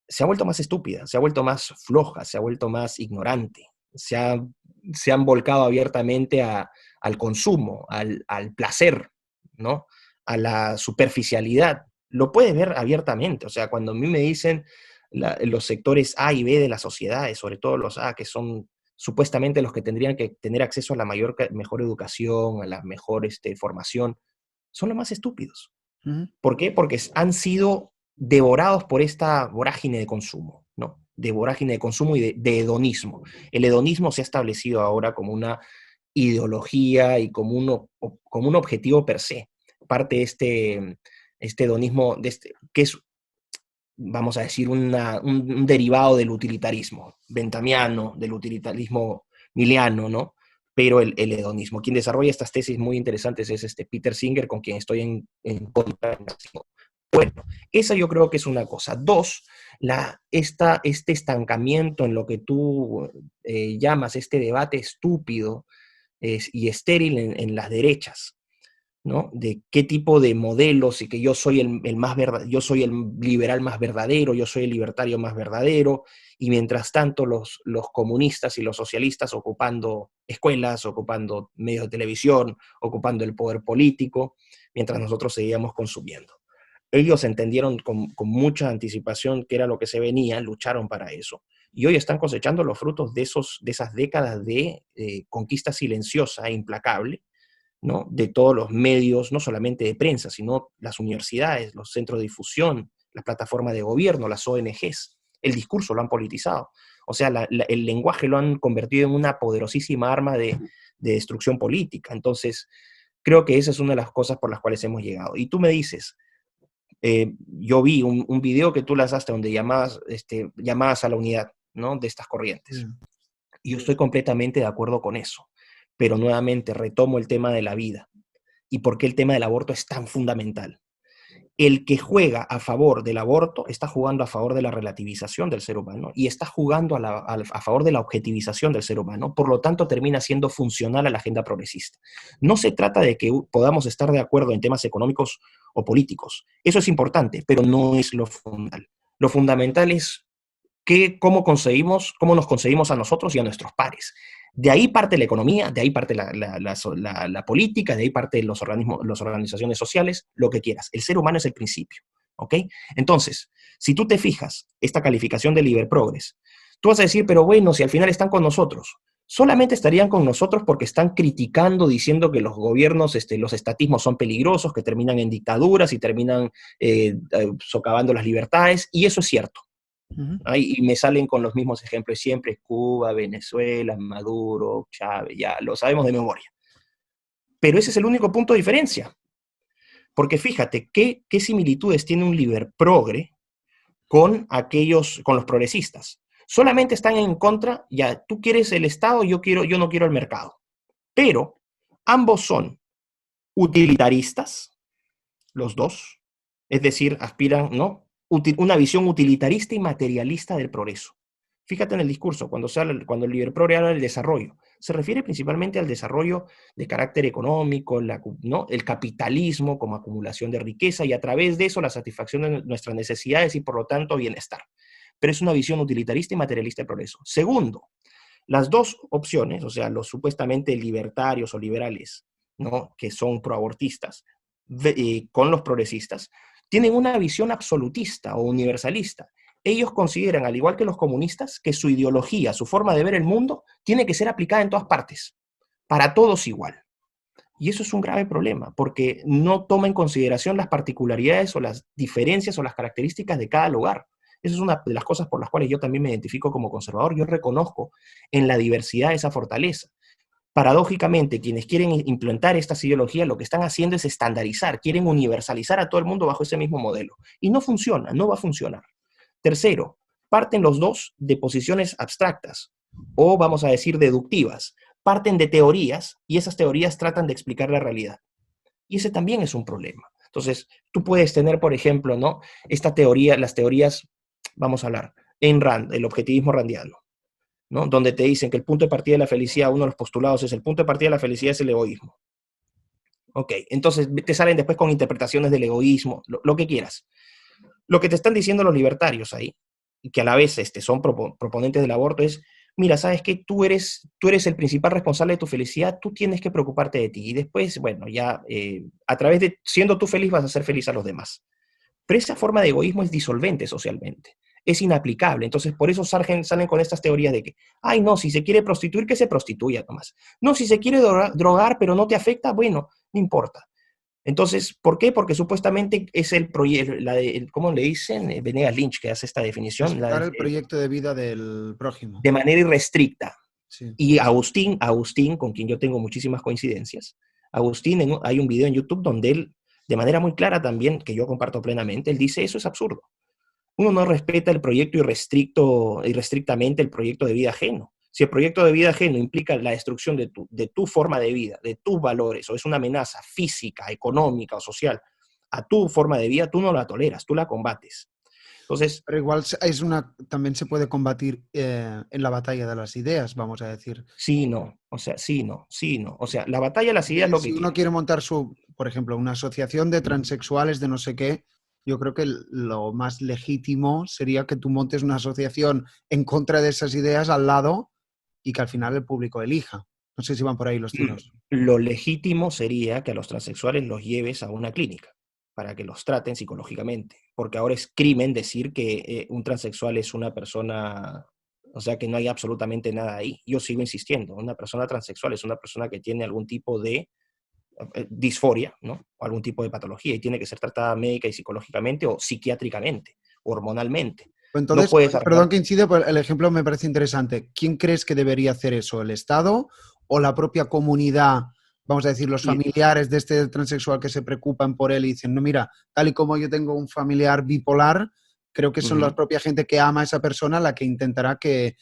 se ha vuelto más estúpida, se ha vuelto más floja, se ha vuelto más ignorante, se han volcado abiertamente al consumo, al placer, ¿no? A la superficialidad. Lo puedes ver abiertamente. O sea, cuando a mí me dicen los sectores A y B de las sociedades, sobre todo los A, que son supuestamente los que tendrían que tener acceso a la mejor educación, a la mejor formación, son los más estúpidos. Ujú. ¿Por qué? Porque han sido devorados por esta vorágine de consumo, ¿no? De vorágine de consumo y de hedonismo. El hedonismo se ha establecido ahora como una ideología y como un objetivo per se. Parte de este hedonismo, que es, vamos a decir, un derivado del utilitarismo benthamiano, del utilitarismo miliano, ¿no? Pero el hedonismo. Quien desarrolla estas tesis muy interesantes es Peter Singer, con quien estoy en contra. Bueno, esa yo creo que es una cosa. Dos, este estancamiento en lo que tú llamas este debate estúpido y estéril en las derechas, ¿no? De qué tipo de modelos y que yo soy el más yo soy el liberal más verdadero, yo soy el libertario más verdadero, y mientras tanto los comunistas y los socialistas ocupando escuelas, ocupando medios de televisión, ocupando el poder político, mientras nosotros seguíamos consumiendo. Ellos entendieron con mucha anticipación qué era lo que se venía, lucharon para eso, y hoy están cosechando los frutos de esas décadas de conquista silenciosa e implacable, ¿no? De todos los medios, no solamente de prensa, sino las universidades, los centros de difusión, las plataformas de gobierno, las ONGs. El discurso lo han politizado. O sea, el lenguaje lo han convertido en una poderosísima arma de destrucción política. Entonces, creo que esa es una de las cosas por las cuales hemos llegado. Y tú me dices, yo vi un video que tú lanzaste donde llamabas a la unidad, ¿no? De estas corrientes. Mm. Y yo estoy completamente de acuerdo con eso. Pero nuevamente retomo el tema de la vida y por qué el tema del aborto es tan fundamental. El que juega a favor del aborto está jugando a favor de la relativización del ser humano y está jugando a favor de la objetivización del ser humano, por lo tanto termina siendo funcional a la agenda progresista. No se trata de que podamos estar de acuerdo en temas económicos o políticos, eso es importante, pero no es lo fundamental. Lo fundamental es cómo nos conseguimos a nosotros y a nuestros pares. De ahí parte la economía, de ahí parte la política, de ahí parte los organismos, las organizaciones sociales, lo que quieras. El ser humano es el principio, ¿ok? Entonces, si tú te fijas, esta calificación de Liber Progress, tú vas a decir, pero bueno, si al final están con nosotros, solamente estarían con nosotros porque están criticando, diciendo que los gobiernos, los estatismos son peligrosos, que terminan en dictaduras y terminan socavando las libertades, y eso es cierto. Y me salen con los mismos ejemplos siempre, Cuba, Venezuela, Maduro, Chávez, ya lo sabemos de memoria. Pero ese es el único punto de diferencia. Porque fíjate, ¿qué similitudes tiene un liber progre con con los progresistas? Solamente están en contra, ya, tú quieres el Estado, yo no quiero el mercado. Pero ambos son utilitaristas, los dos, es decir, aspiran, ¿no? Una visión utilitarista y materialista del progreso. Fíjate en el discurso, cuando el Liber habla del desarrollo, se refiere principalmente al desarrollo de carácter económico, ¿no? El capitalismo como acumulación de riqueza y a través de eso la satisfacción de nuestras necesidades y por lo tanto bienestar. Pero es una visión utilitarista y materialista del progreso. Segundo, las dos opciones, o sea, los supuestamente libertarios o liberales, ¿no? Que son proabortistas, con los progresistas, tienen una visión absolutista o universalista. Ellos consideran, al igual que los comunistas, que su ideología, su forma de ver el mundo, tiene que ser aplicada en todas partes, para todos igual. Y eso es un grave problema, porque no toma en consideración las particularidades o las diferencias o las características de cada lugar. Esa es una de las cosas por las cuales yo también me identifico como conservador. Yo reconozco en la diversidad esa fortaleza. Paradójicamente, quienes quieren implantar estas ideologías lo que están haciendo es estandarizar, quieren universalizar a todo el mundo bajo ese mismo modelo. Y no funciona, no va a funcionar. Tercero, parten los dos de posiciones abstractas, o vamos a decir deductivas. Parten de teorías y esas teorías tratan de explicar la realidad. Y ese también es un problema. Entonces, tú puedes tener, por ejemplo, ¿no? Esta teoría, las teorías, vamos a hablar, en Rand, el objetivismo randiano, ¿no? Donde te dicen que el punto de partida de la felicidad, uno de los postulados es el punto de partida de la felicidad es el egoísmo. Ok, entonces te salen después con interpretaciones del egoísmo, lo que quieras. Lo que te están diciendo los libertarios ahí, y que a la vez son proponentes del aborto, es, mira, sabes que tú eres el principal responsable de tu felicidad, tú tienes que preocuparte de ti. Y después, bueno, ya a través de siendo tú feliz vas a hacer feliz a los demás. Pero esa forma de egoísmo es disolvente socialmente, es inaplicable. Entonces, por eso salen con estas teorías de que, ay, no, si se quiere prostituir, que se prostituya nomás. No, si se quiere drogar, pero no te afecta, bueno, no importa. Entonces, ¿por qué? Porque supuestamente es el proyecto, ¿cómo le dicen? Venegas Lynch, que hace esta definición, Respetar el proyecto de vida del prójimo. de manera irrestricta. Sí. Y Agustín, con quien yo tengo muchísimas coincidencias, Agustín, hay un video en YouTube donde él, de manera muy clara también, que yo comparto plenamente, él dice, eso es absurdo. Uno no respeta el proyecto irrestrictamente el proyecto de vida ajeno. Si el proyecto de vida ajeno implica la destrucción de tu forma de vida, de tus valores, o es una amenaza física, económica o social a tu forma de vida, tú no la toleras, tú la combates. Entonces, Pero igual también se puede combatir en la batalla de las ideas, vamos a decir. sí, no, o sea, sí, no, sí, no. O sea, la batalla de las ideas es lo Si que uno tiene. quiere montar por ejemplo, una asociación de transexuales de no sé qué, yo creo que lo más legítimo sería que tú montes una asociación en contra de esas ideas al lado y que al final el público elija. No sé si van por ahí los tiros. Lo legítimo sería que a los transexuales los lleves a una clínica para que los traten psicológicamente, porque ahora es crimen decir que un transexual es una persona, o sea, que no hay absolutamente nada ahí. Yo sigo insistiendo, una persona transexual es una persona que tiene algún tipo de disforia, ¿no? O algún tipo de patología y tiene que ser tratada médica y psicológicamente o psiquiátricamente, hormonalmente. No Entonces, puedes perdón arreglar. que incide, pero el ejemplo me parece interesante. ¿Quién crees que debería hacer eso? ¿El Estado o la propia comunidad? Vamos a decir, los Y, familiares de este transexual que se preocupan por él y dicen, no, mira, tal y como yo tengo un familiar bipolar, creo que son la uh-huh. propia gente que ama a esa persona la que intentará que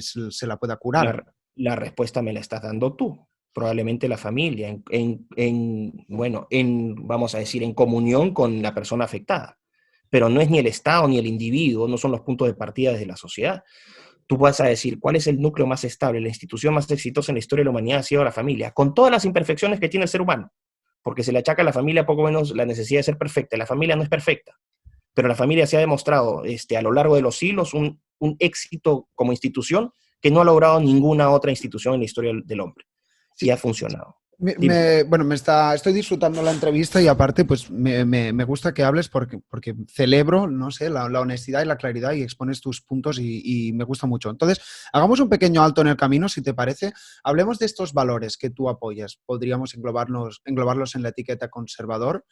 se la pueda curar. La respuesta me la estás dando tú, probablemente la familia, bueno, vamos a decir, en comunión con la persona afectada. Pero no es ni el Estado ni el individuo, no son los puntos de partida desde la sociedad. Tú vas a decir, ¿cuál es el núcleo más estable, la institución más exitosa en la historia de la humanidad? Ha sido la familia, con todas las imperfecciones que tiene el ser humano, porque se le achaca a la familia poco menos la necesidad de ser perfecta. La familia no es perfecta, pero la familia se ha demostrado a lo largo de los siglos un éxito como institución que no ha logrado ninguna otra institución en la historia del hombre. Y Sí, ha funcionado. Dime. bueno, estoy disfrutando la entrevista y aparte, pues me gusta que hables porque celebro, no sé, la honestidad y la claridad y expones tus puntos y me gusta mucho. Entonces, hagamos un pequeño alto en el camino, si te parece. Hablemos de estos valores que tú apoyas. Podríamos englobarlos en la etiqueta conservador,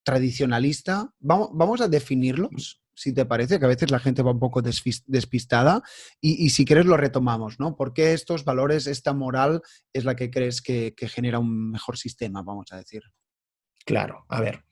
tradicionalista. Vamos a definirlos, si te parece, que a veces la gente va un poco despistada y si quieres lo retomamos, ¿no? ¿Por qué estos valores, esta moral es la que crees que genera un mejor sistema, vamos a decir? Claro, a ver.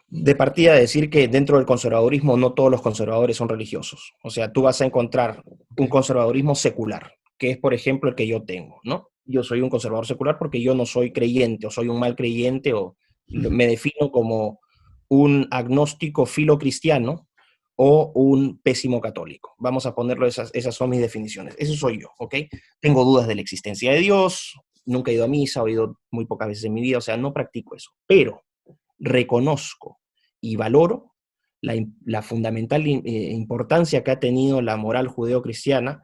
De partida decir que dentro del conservadurismo no todos los conservadores son religiosos. O sea, tú vas a encontrar un Okay. conservadurismo secular, que es, por ejemplo, el que yo tengo, ¿no? Yo soy un conservador secular porque yo no soy creyente o soy un mal creyente o Uh-huh. me defino como un agnóstico filocristiano o un pésimo católico. Vamos a ponerlo, esas son mis definiciones. Eso soy yo, ¿ok? Tengo dudas de la existencia de Dios, nunca he ido a misa, he ido muy pocas veces en mi vida, o sea, no practico eso. Pero reconozco y valoro la fundamental importancia que ha tenido la moral judeocristiana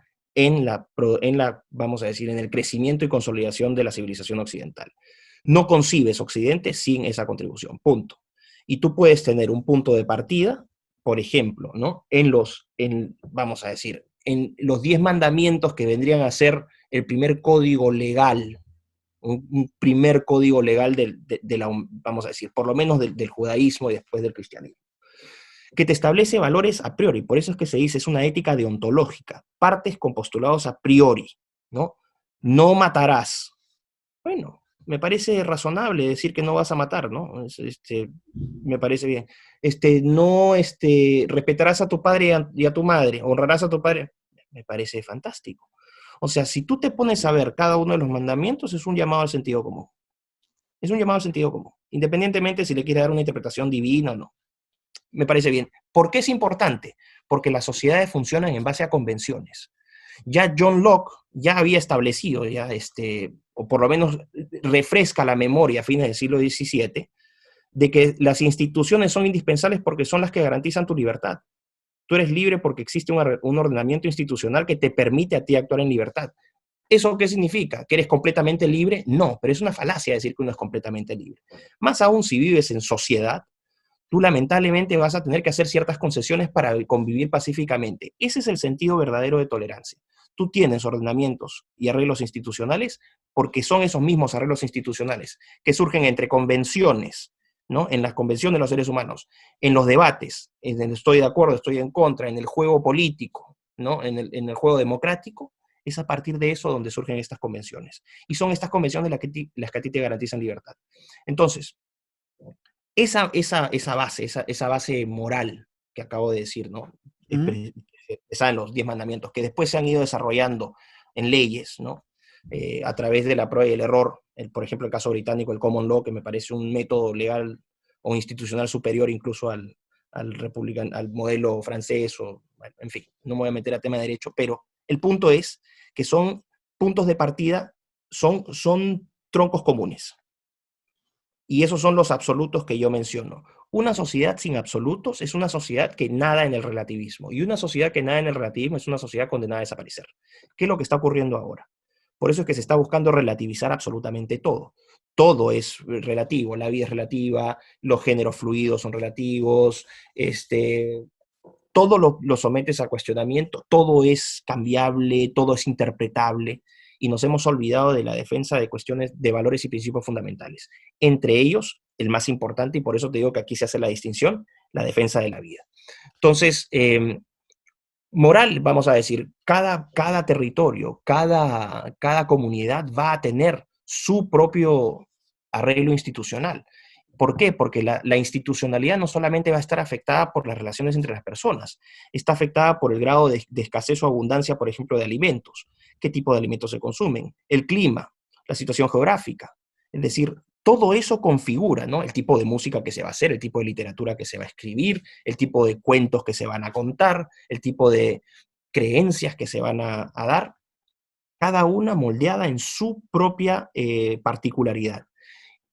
vamos a decir, en el crecimiento y consolidación de la civilización occidental. No concibes Occidente sin esa contribución, punto. Y tú puedes tener un punto de partida, por ejemplo, ¿no? Vamos a decir, en los 10 mandamientos que vendrían a ser el primer código legal, un primer código legal vamos a decir, por lo menos del judaísmo y después del cristianismo, que te establece valores a priori. Por eso es que se dice, es una ética deontológica, partes con postulados a priori, ¿no? No matarás. Bueno, me parece razonable decir que no vas a matar, ¿no? Me parece bien. No, respetarás a tu padre y a tu madre, honrarás a tu padre. Me parece fantástico. O sea, si tú te pones a ver cada uno de los mandamientos, es un llamado al sentido común. Es un llamado al sentido común, independientemente si le quieres dar una interpretación divina o no. Me parece bien. ¿Por qué es importante? Porque las sociedades funcionan en base a convenciones. Ya John Locke ya había establecido, o por lo menos refresca la memoria a fines del siglo XVII, de que las instituciones son indispensables porque son las que garantizan tu libertad. Tú eres libre porque existe un ordenamiento institucional que te permite a ti actuar en libertad. ¿Eso qué significa? ¿Que eres completamente libre? No, pero es una falacia decir que uno es completamente libre. Más aún si vives en sociedad, tú lamentablemente vas a tener que hacer ciertas concesiones para convivir pacíficamente. Ese es el sentido verdadero de tolerancia. Tú tienes ordenamientos y arreglos institucionales porque son esos mismos arreglos institucionales que surgen entre convenciones, ¿no? En las convenciones de los seres humanos, en los debates, en el estoy de acuerdo, estoy en contra, en el juego político, ¿no? En el juego democrático, es a partir de eso donde surgen estas convenciones. Y son estas convenciones las que a ti te garantizan libertad. Entonces, esa base moral que acabo de decir, ¿no? Uh-huh. Está en los 10 mandamientos, que después se han ido desarrollando en leyes, ¿no? A través de la prueba y el error, por ejemplo, el caso británico, el common law, que me parece un método legal o institucional superior incluso al modelo francés, o, bueno, en fin, no me voy a meter a tema de derecho, pero el punto es que son puntos de partida, son troncos comunes. Y esos son los absolutos que yo menciono. Una sociedad sin absolutos es una sociedad que nada en el relativismo. Y una sociedad que nada en el relativismo es una sociedad condenada a desaparecer. ¿Qué es lo que está ocurriendo ahora? Por eso es que se está buscando relativizar absolutamente todo. Todo es relativo, la vida es relativa, los géneros fluidos son relativos, todo lo sometes a cuestionamiento, todo es cambiable, todo es interpretable, y nos hemos olvidado de la defensa de cuestiones de valores y principios fundamentales. Entre ellos, el más importante, y por eso te digo que aquí se hace la distinción, la defensa de la vida. Entonces, moral, vamos a decir, cada territorio, cada comunidad va a tener su propio arreglo institucional. ¿Por qué? Porque la institucionalidad no solamente va a estar afectada por las relaciones entre las personas, está afectada por el grado de escasez o abundancia, por ejemplo, de alimentos, qué tipo de alimentos se consumen, el clima, la situación geográfica. Es decir, todo eso configura, ¿no?, el tipo de música que se va a hacer, el tipo de literatura que se va a escribir, el tipo de cuentos que se van a contar, el tipo de creencias que se van a dar, cada una moldeada en su propia particularidad.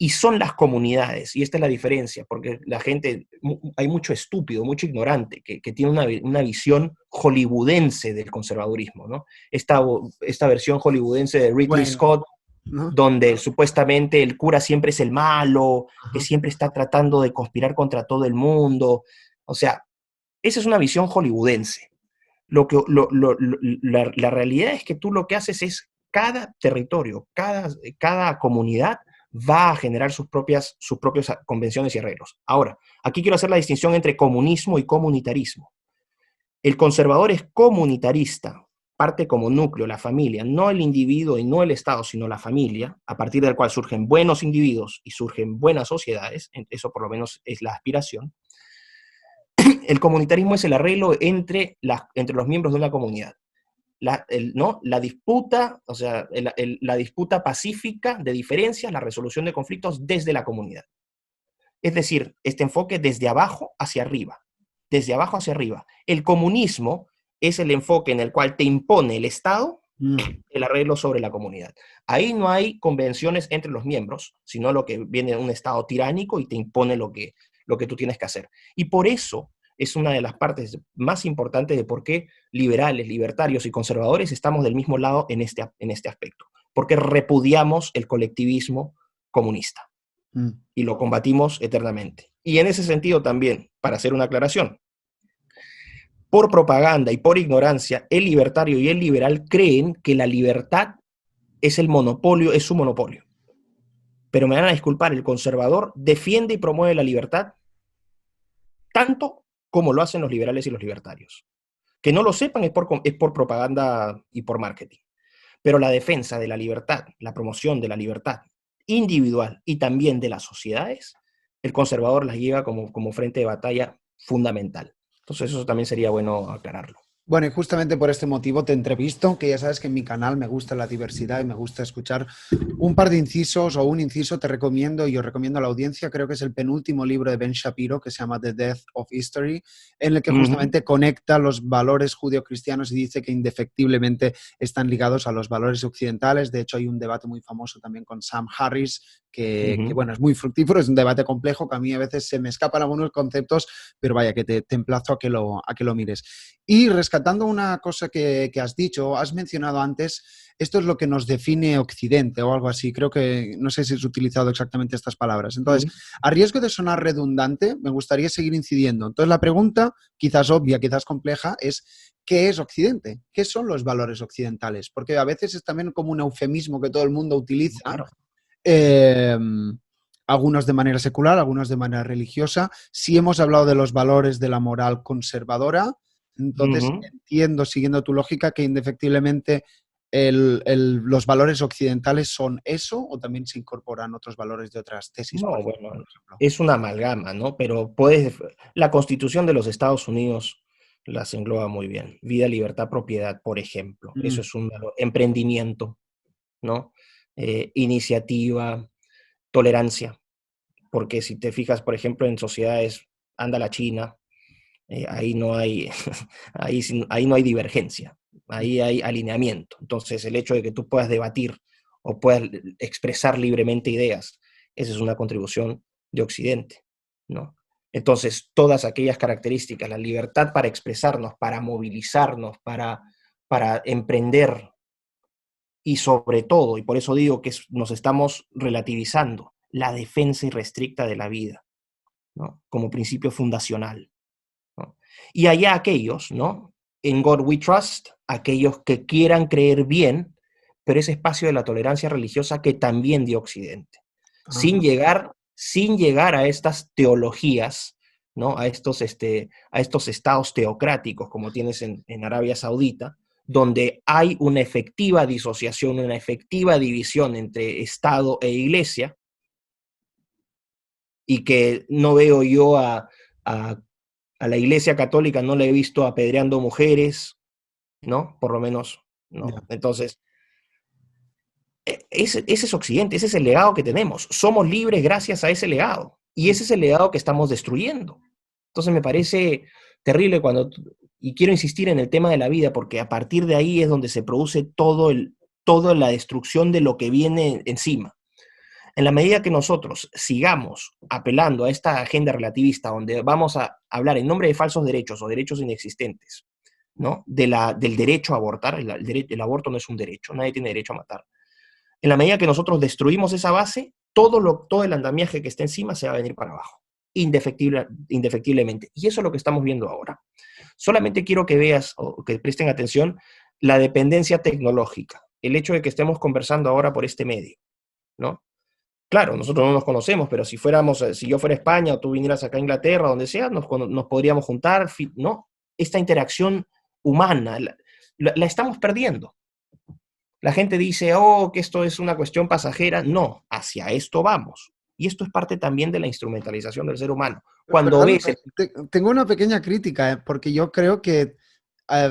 Y son las comunidades, y esta es la diferencia, porque la gente, hay mucho estúpido, mucho ignorante, que tiene una visión hollywoodense del conservadurismo, ¿no? Esta versión hollywoodense de Ridley Bueno, Scott, ¿no? donde supuestamente el cura siempre es el malo, que Ajá. siempre está tratando de conspirar contra todo el mundo. O sea, esa es una visión hollywoodense. La realidad es que tú lo que haces es, cada territorio, cada comunidad va a generar sus propias convenciones y arreglos. Ahora, aquí quiero hacer la distinción entre comunismo y comunitarismo. El conservador es comunitarista, parte como núcleo la familia, no el individuo y no el Estado, sino la familia, a partir del cual surgen buenos individuos y surgen buenas sociedades, eso por lo menos es la aspiración. El comunitarismo es el arreglo entre los miembros de una comunidad. ¿No? La disputa, o sea, la disputa pacífica de diferencias, la resolución de conflictos desde la comunidad. Es decir, este enfoque desde abajo hacia arriba, desde abajo hacia arriba. El comunismo es el enfoque en el cual te impone el Estado el arreglo sobre la comunidad. Ahí no hay convenciones entre los miembros, sino lo que viene de un Estado tiránico y te impone lo que tú tienes que hacer. Y por eso es una de las partes más importantes de por qué liberales, libertarios y conservadores estamos del mismo lado en este aspecto, porque repudiamos el colectivismo comunista y lo combatimos eternamente. Y en ese sentido también, para hacer una aclaración, por propaganda y por ignorancia, el libertario y el liberal creen que la libertad es el monopolio, es su monopolio. Pero me van a disculpar, el conservador defiende y promueve la libertad tanto como lo hacen los liberales y los libertarios. Que no lo sepan es por propaganda y por marketing. Pero la defensa de la libertad, la promoción de la libertad individual y también de las sociedades, el conservador las lleva como frente de batalla fundamental. Entonces eso también sería bueno aclararlo. Bueno, y justamente por este motivo te entrevisto, que ya sabes que en mi canal me gusta la diversidad y me gusta escuchar un par de incisos o un inciso. Te recomiendo y os recomiendo a la audiencia, creo que es el penúltimo libro de Ben Shapiro, que se llama The Death of History, en el que justamente conecta los valores judio-cristianos y dice que indefectiblemente están ligados a los valores occidentales. De hecho, hay un debate muy famoso también con Sam Harris, que bueno, es muy fructífero, es un debate complejo, que a mí a veces se me escapan algunos conceptos, pero vaya, que te emplazo a que lo mires. Y rescatando una cosa que has dicho, has mencionado antes, esto es lo que nos define Occidente o algo así. Creo que, no sé si has utilizado exactamente estas palabras. Entonces, a riesgo de sonar redundante, me gustaría seguir incidiendo. Entonces, la pregunta, quizás obvia, quizás compleja, es ¿qué es Occidente? ¿Qué son los valores occidentales? Porque a veces es también como un eufemismo que todo el mundo utiliza. Claro. Algunos de manera secular, algunos de manera religiosa. Si hemos hablado de los valores de la moral conservadora, entonces entiendo, siguiendo tu lógica, que indefectiblemente los valores occidentales son eso, o también se incorporan otros valores de otras tesis, No, por bueno, ejemplo. es una amalgama, ¿no? Pero la Constitución de los Estados Unidos las engloba muy bien. Vida, libertad, propiedad, por ejemplo. Eso es un valor. Emprendimiento, ¿no? Iniciativa, tolerancia. porque si te fijas, por ejemplo, en sociedades, anda la China, ahí no hay, ahí no hay divergencia, ahí hay alineamiento. Entonces, el hecho de que tú puedas debatir o puedas expresar libremente ideas, esa es una contribución de Occidente, ¿no? Entonces, todas aquellas características, la libertad para expresarnos, para movilizarnos, para emprender, y sobre todo, y por eso digo que nos estamos relativizando, la defensa irrestricta de la vida, ¿no? Como principio fundacional, ¿no? Y allá aquellos, ¿no? En God We Trust, aquellos que quieran creer bien, pero ese espacio de la tolerancia religiosa que también dio Occidente, Ajá. sin llegar a estas teologías, ¿no? A estos estados teocráticos como tienes en Arabia Saudita, donde hay una efectiva disociación, una efectiva división entre Estado e Iglesia, y que no veo yo a la Iglesia Católica, no la he visto apedreando mujeres, ¿no? Por lo menos, Ya. ¿no? Entonces, ese es Occidente, ese es el legado que tenemos. Somos libres gracias a ese legado. Y ese es el legado que estamos destruyendo. Entonces me parece terrible y quiero insistir en el tema de la vida, porque a partir de ahí es donde se produce toda la destrucción de lo que viene encima. En la medida que nosotros sigamos apelando a esta agenda relativista, donde vamos a hablar en nombre de falsos derechos o derechos inexistentes, ¿no? Del derecho a abortar, el aborto no es un derecho, nadie tiene derecho a matar. En la medida que nosotros destruimos esa base, todo el andamiaje que está encima se va a venir para abajo, indefectiblemente. Y eso es lo que estamos viendo ahora. Solamente quiero que veas o que presten atención la dependencia tecnológica, el hecho de que estemos conversando ahora por este medio, ¿no? Claro, nosotros no nos conocemos, pero si yo fuera a España o tú vinieras acá a Inglaterra, donde sea, nos podríamos juntar, ¿no? Esta interacción humana la estamos perdiendo. La gente dice, oh, que esto es una cuestión pasajera. No, hacia esto vamos. Y esto es parte también de la instrumentalización del ser humano. Cuando ves Perdóname, tengo una pequeña crítica, porque yo creo que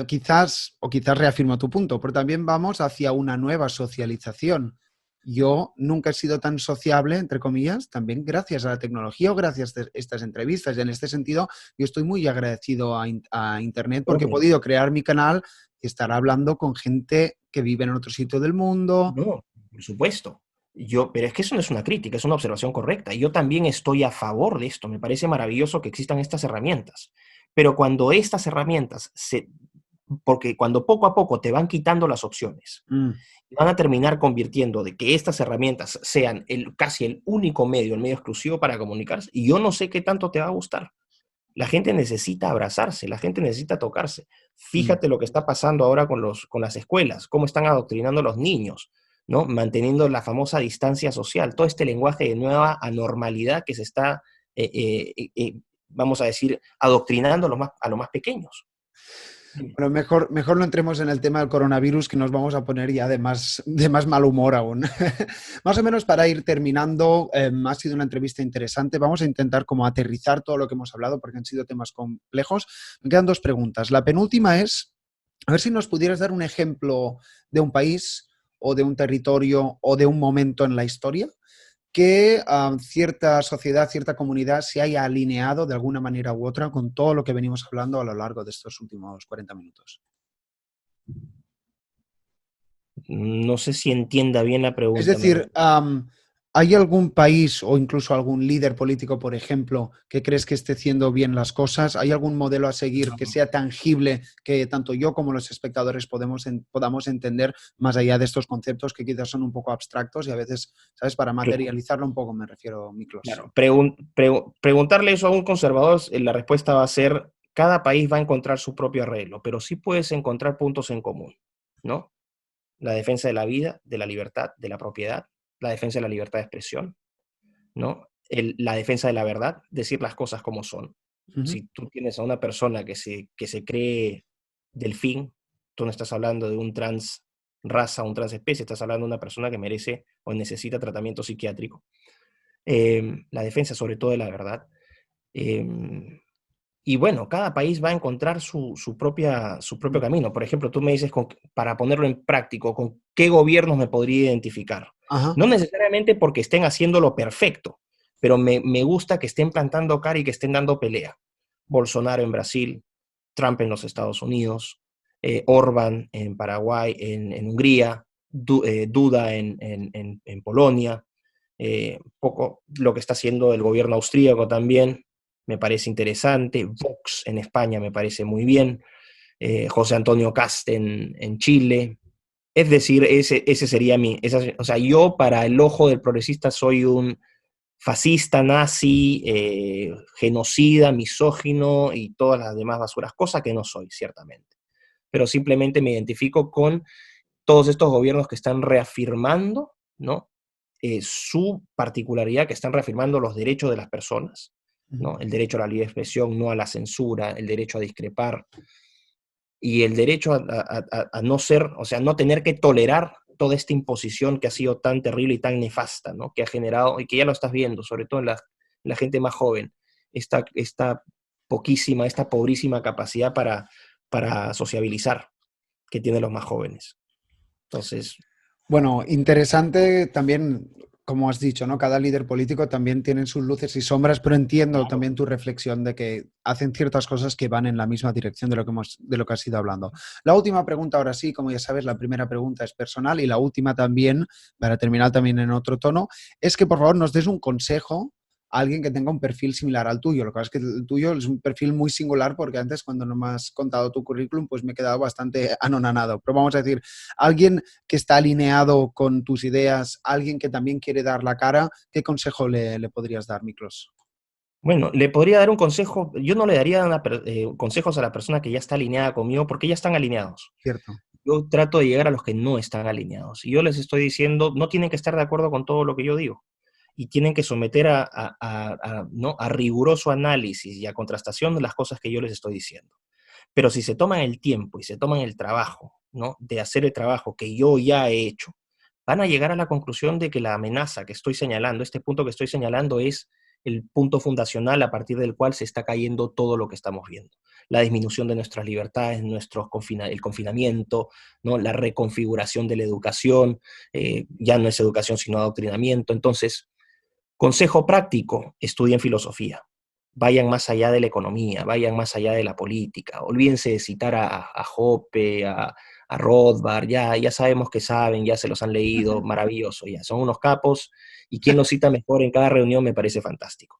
quizás reafirmo tu punto, pero también vamos hacia una nueva socialización. Yo nunca he sido tan sociable, entre comillas, también gracias a la tecnología o gracias a estas entrevistas. Y en este sentido, yo estoy muy agradecido a Internet porque he podido crear mi canal y estar hablando con gente que vive en otro sitio del mundo. no, por supuesto. Pero es que eso no es una crítica, es una observación correcta. Yo también estoy a favor de esto. Me parece maravilloso que existan estas herramientas. Pero cuando estas herramientas porque cuando poco a poco te van quitando las opciones, Mm. van a terminar convirtiendo de que estas herramientas sean casi el único medio, el medio exclusivo para comunicarse, y yo no sé qué tanto te va a gustar. La gente necesita abrazarse, la gente necesita tocarse. Mm. Fíjate lo que está pasando ahora con las escuelas, cómo están adoctrinando a los niños, ¿no? Manteniendo la famosa distancia social, todo este lenguaje de nueva anormalidad que se está, vamos a decir, adoctrinando a los más pequeños. Bueno, mejor no entremos en el tema del coronavirus, que nos vamos a poner ya de más mal humor aún. Más o menos para ir terminando, ha sido una entrevista interesante. Vamos a intentar como aterrizar todo lo que hemos hablado porque han sido temas complejos. Me quedan dos preguntas. La penúltima es, a ver si nos pudieras dar un ejemplo de un país o de un territorio o de un momento en la historia que cierta sociedad, cierta comunidad se haya alineado de alguna manera u otra con todo lo que venimos hablando a lo largo de estos últimos 40 minutos. No sé si entienda bien la Es pregunta. decir, ¿hay algún país o incluso algún líder político, por ejemplo, que crees que esté haciendo bien las cosas? ¿Hay algún modelo a seguir que sea tangible que tanto yo como los espectadores podamos entender más allá de estos conceptos que quizás son un poco abstractos y a veces, ¿sabes? Para materializarlo un poco me refiero, Miklos. Claro, preguntarle eso a un conservador, la respuesta va a ser, cada país va a encontrar su propio arreglo, pero sí puedes encontrar puntos en común, ¿no? La defensa de la vida, de la libertad, de la propiedad, la defensa de la libertad de expresión, ¿no? La defensa de la verdad, decir las cosas como son. Ujú. Si tú tienes a una persona que se cree delfín, tú no estás hablando de un trans raza, un transespecie, estás hablando de una persona que merece o necesita tratamiento psiquiátrico. La defensa sobre todo de la verdad. Y bueno, cada país va a encontrar su propio camino. Por ejemplo, tú me dices, para ponerlo en práctico, ¿con qué gobiernos me podría identificar? Ajá. No necesariamente porque estén haciendo lo perfecto, pero me gusta que estén plantando cara y que estén dando pelea. Bolsonaro en Brasil, Trump en los Estados Unidos, Orbán en Paraguay, en Hungría, Duda en Polonia, poco lo que está haciendo el gobierno austríaco también, me parece interesante, Vox en España me parece muy bien, José Antonio Cast en Chile. Es decir, ese sería o sea, yo para el ojo del progresista soy un fascista, nazi, genocida, misógino y todas las demás basuras, cosa que no soy, ciertamente. Pero simplemente me identifico con todos estos gobiernos que están reafirmando, ¿no? Su particularidad, que están reafirmando los derechos de las personas, ¿no? El derecho a la libre expresión, no a la censura, el derecho a discrepar y el derecho a no ser, o sea, no tener que tolerar toda esta imposición que ha sido tan terrible y tan nefasta, ¿no? Que ha generado, y que ya lo estás viendo, sobre todo en la gente más joven, esta poquísima, esta pobrísima capacidad para sociabilizar que tienen los más jóvenes. Entonces, Bueno, interesante también, como has dicho, ¿no? Cada líder político también tiene sus luces y sombras, pero entiendo también tu reflexión de que hacen ciertas cosas que van en la misma dirección de lo que has ido hablando. La última pregunta, ahora sí, como ya sabes, la primera pregunta es personal y la última también, para terminar también en otro tono, es que por favor nos des un consejo a alguien que tenga un perfil similar al tuyo. Lo que pasa es que el tuyo es un perfil muy singular porque antes cuando no me has contado tu currículum pues me he quedado bastante anonadado. Pero vamos a decir, alguien que está alineado con tus ideas, alguien que también quiere dar la cara, ¿qué consejo le podrías dar, Miklos? bueno, le podría dar un consejo, yo no le daría consejos a la persona que ya está alineada conmigo porque ya están alineados. Cierto. Yo trato de llegar a los que no están alineados. Y yo les estoy diciendo, no tienen que estar de acuerdo con todo lo que yo digo. Y tienen que someter ¿no? a riguroso análisis y a contrastación de las cosas que yo les estoy diciendo. Pero si se toman el tiempo y se toman el trabajo, ¿no? De hacer el trabajo que yo ya he hecho, van a llegar a la conclusión de que la amenaza que estoy señalando, este punto que estoy señalando es el punto fundacional a partir del cual se está cayendo todo lo que estamos viendo. La disminución de nuestras libertades, el confinamiento, ¿no? La reconfiguración de la educación, ya no es educación sino adoctrinamiento. Entonces, consejo práctico, estudien filosofía. Vayan más allá de la economía, vayan más allá de la política. Olvídense de citar a Hoppe, a Rothbard, ya sabemos que saben, ya se los han leído, maravilloso, ya son unos capos, y quien los cita mejor en cada reunión me parece fantástico.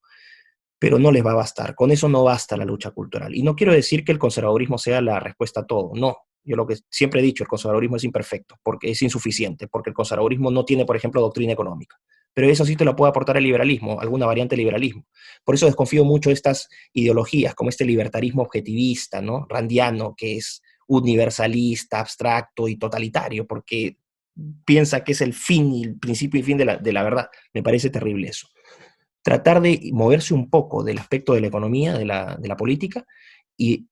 Pero no les va a bastar, con eso no basta la lucha cultural. Y no quiero decir que el conservadurismo sea la respuesta a todo, no. Yo lo que siempre he dicho, el conservadurismo es imperfecto, porque es insuficiente, porque el conservadurismo no tiene, por ejemplo, doctrina económica. Pero eso sí te lo puede aportar el liberalismo, alguna variante del liberalismo. Por eso desconfío mucho de estas ideologías, como este libertarismo objetivista, ¿no? Randiano, que es universalista, abstracto y totalitario, porque piensa que es el fin y el principio y fin de la verdad. Me parece terrible eso. Tratar de moverse un poco del aspecto de la economía, de la política, y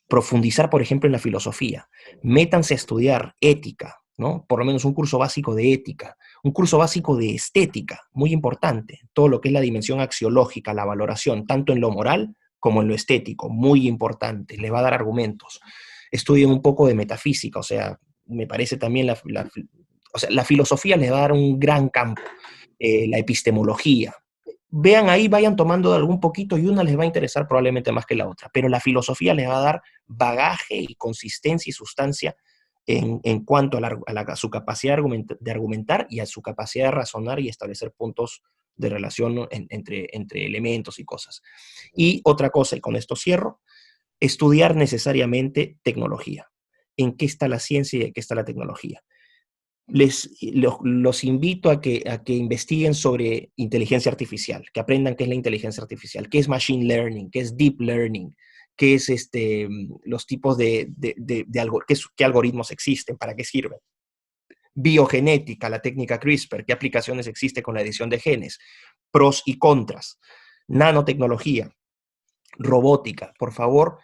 profundizar, por ejemplo, en la filosofía. Métanse a estudiar ética, ¿no? Por lo menos un curso básico de ética, un curso básico de estética, muy importante. Todo lo que es la dimensión axiológica, la valoración, tanto en lo moral como en lo estético, muy importante. Les va a dar argumentos. Estudien un poco de metafísica, o sea, me parece también o sea, la filosofía les va a dar un gran campo. La epistemología, vean ahí, vayan tomando de algún poquito y una les va a interesar probablemente más que la otra, pero la filosofía les va a dar bagaje y consistencia y sustancia en cuanto a su capacidad de argumentar y a su capacidad de razonar y establecer puntos de relación entre elementos y cosas. Y otra cosa, y con esto cierro, estudiar necesariamente tecnología. ¿En qué está la ciencia y en qué está la tecnología? Los invito a que investiguen sobre inteligencia artificial, que aprendan qué es la inteligencia artificial, qué es machine learning, qué es deep learning, qué es los tipos qué algoritmos existen, para qué sirven. Biogenética, la técnica CRISPR, qué aplicaciones existe con la edición de genes, pros y contras. Nanotecnología, robótica, por favor,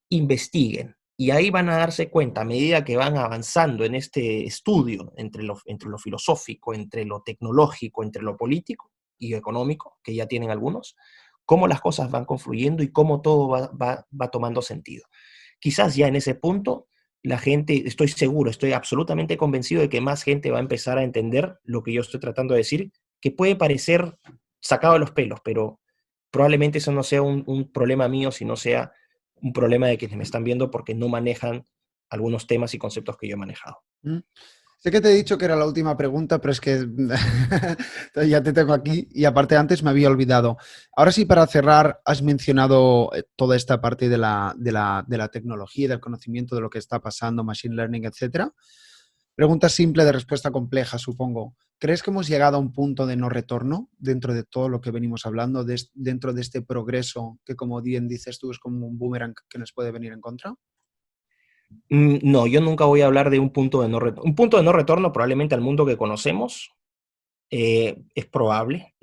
investiguen. Y ahí van a darse cuenta, a medida que van avanzando en este estudio entre lo filosófico, entre lo tecnológico, entre lo político y económico, que ya tienen algunos, cómo las cosas van confluyendo y cómo todo va tomando sentido. Quizás ya en ese punto la gente, estoy seguro, estoy absolutamente convencido de que más gente va a empezar a entender lo que yo estoy tratando de decir, que puede parecer sacado de los pelos, pero probablemente eso no sea un problema mío, sino sea un problema de quienes me están viendo porque no manejan algunos temas y conceptos que yo he manejado. ¿Mm? Sé que te he dicho que era la última pregunta, pero es que ya te tengo aquí y aparte antes me había olvidado. Ahora sí, para cerrar, has mencionado toda esta parte de la tecnología y del conocimiento de lo que está pasando, machine learning, etcétera. Pregunta simple de respuesta compleja, supongo. ¿Crees que hemos llegado a un punto de no retorno dentro de todo lo que venimos hablando, dentro de este progreso que, como bien dices tú, es como un boomerang que nos puede venir en contra? No, yo nunca voy a hablar de un punto de no retorno. Un punto de no retorno probablemente al mundo que conocemos, es probable,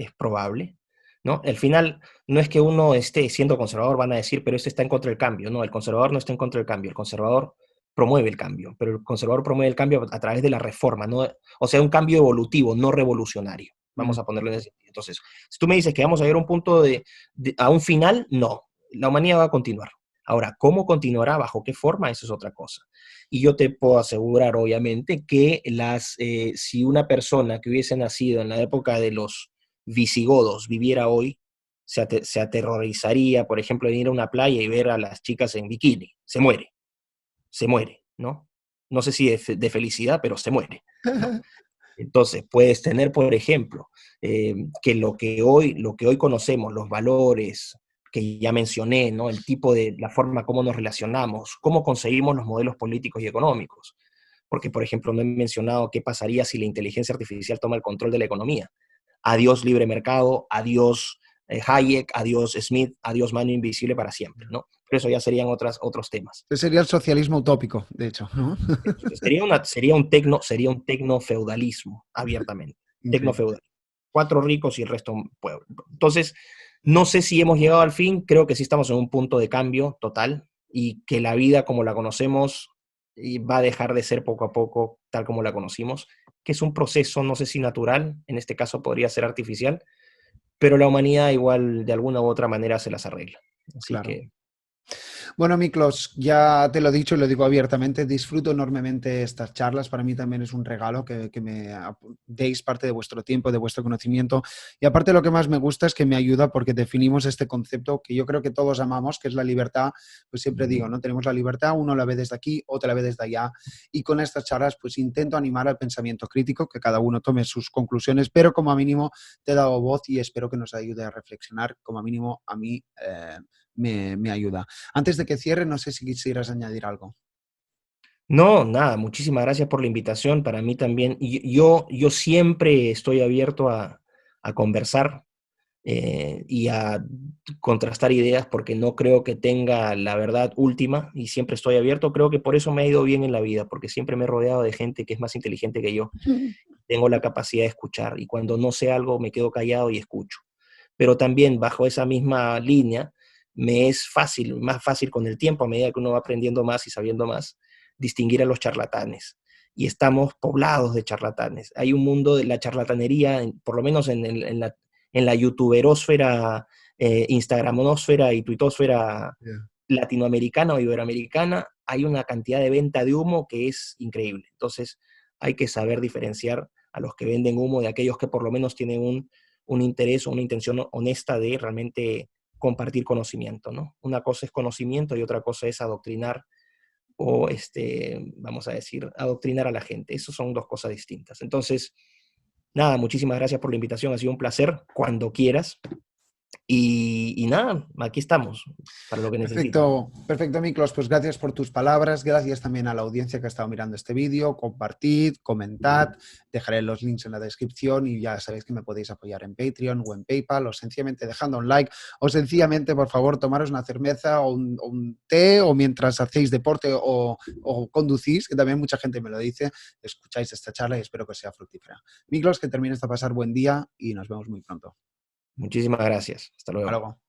¿no? Al final, no es que uno esté siendo conservador, van a decir, pero este está en contra del cambio. No, el conservador no está en contra del cambio, el conservador promueve el cambio, pero el conservador promueve el cambio a través de la reforma, ¿no? O sea, un cambio evolutivo, no revolucionario. Vamos Mm. a ponerlo en ese sentido. Entonces, si tú me dices que vamos a llegar a un punto a un final, no. La humanidad va a continuar. Ahora, ¿cómo continuará? ¿Bajo qué forma? Eso es otra cosa. Y yo te puedo asegurar, obviamente, que si una persona que hubiese nacido en la época de los visigodos viviera hoy, se aterrorizaría, por ejemplo, de ir a una playa y ver a las chicas en bikini. Se muere, ¿no? No sé si de felicidad, pero se muere, ¿no? Entonces, puedes tener, por ejemplo, que lo que hoy conocemos, los valores que ya mencioné, ¿no? El tipo la forma como nos relacionamos, cómo conseguimos los modelos políticos y económicos. Porque, por ejemplo, no he mencionado qué pasaría si la inteligencia artificial toma el control de la economía. Adiós libre mercado, adiós Hayek, adiós Smith, adiós mano invisible para siempre, ¿no? Pero eso ya serían otros temas. Ese sería el socialismo utópico, de hecho, ¿no? Sería un tecnofeudalismo, abiertamente. Increíble. Tecnofeudalismo. Cuatro ricos y el resto pueblo. Entonces, no sé si hemos llegado al fin, creo que sí estamos en un punto de cambio total y que la vida como la conocemos va a dejar de ser poco a poco tal como la conocimos, que es un proceso, no sé si natural, en este caso podría ser artificial, pero la humanidad igual de alguna u otra manera se las arregla. Así Claro. que Bueno, Miklos, ya te lo he dicho y lo digo abiertamente, disfruto enormemente estas charlas. Para mí también es un regalo que me deis parte de vuestro tiempo, de vuestro conocimiento. Y aparte lo que más me gusta es que me ayuda porque definimos este concepto que yo creo que todos amamos, que es la libertad. Pues siempre digo, ¿no? Tenemos la libertad, uno la ve desde aquí, otro la ve desde allá. Y con estas charlas pues intento animar al pensamiento crítico, que cada uno tome sus conclusiones, pero como mínimo te he dado voz y espero que nos ayude a reflexionar, como mínimo a mí me ayuda. Antes de que cierre, no sé si quisieras añadir algo. no, nada, muchísimas gracias por la invitación. Para mí también, y yo siempre estoy abierto a conversar y a contrastar ideas porque no creo que tenga la verdad última y siempre estoy abierto. Creo que por eso me ha ido bien en la vida, porque siempre me he rodeado de gente que es más inteligente que yo. Tengo la capacidad de escuchar y cuando no sé algo me quedo callado y escucho. Pero también bajo esa misma línea me es fácil, más fácil con el tiempo, a medida que uno va aprendiendo más y sabiendo más, distinguir a los charlatanes. Y estamos poblados de charlatanes. Hay un mundo de la charlatanería, por lo menos en la youtuberosfera, instagramonósfera y tuitosfera Yeah. latinoamericana o iberoamericana, hay una cantidad de venta de humo que es increíble. Entonces, hay que saber diferenciar a los que venden humo de aquellos que por lo menos tienen un interés o una intención honesta de realmente compartir conocimiento, ¿no? Una cosa es conocimiento y otra cosa es adoctrinar o, vamos a decir, adoctrinar a la gente. Esas son dos cosas distintas. Entonces, nada, muchísimas gracias por la invitación, ha sido un placer, cuando quieras. Y nada, aquí estamos, para lo que necesiten. Perfecto, perfecto, Miklos. Pues gracias por tus palabras. Gracias también a la audiencia que ha estado mirando este vídeo. Compartid, comentad, dejaré los links en la descripción y ya sabéis que me podéis apoyar en Patreon o en PayPal o sencillamente dejando un like o sencillamente, por favor, tomaros una cerveza o un té o mientras hacéis deporte o conducís, que también mucha gente me lo dice, escucháis esta charla y espero que sea fructífera. Miklos, que termines de pasar buen día y nos vemos muy pronto. Muchísimas gracias. Hasta Hasta luego. luego.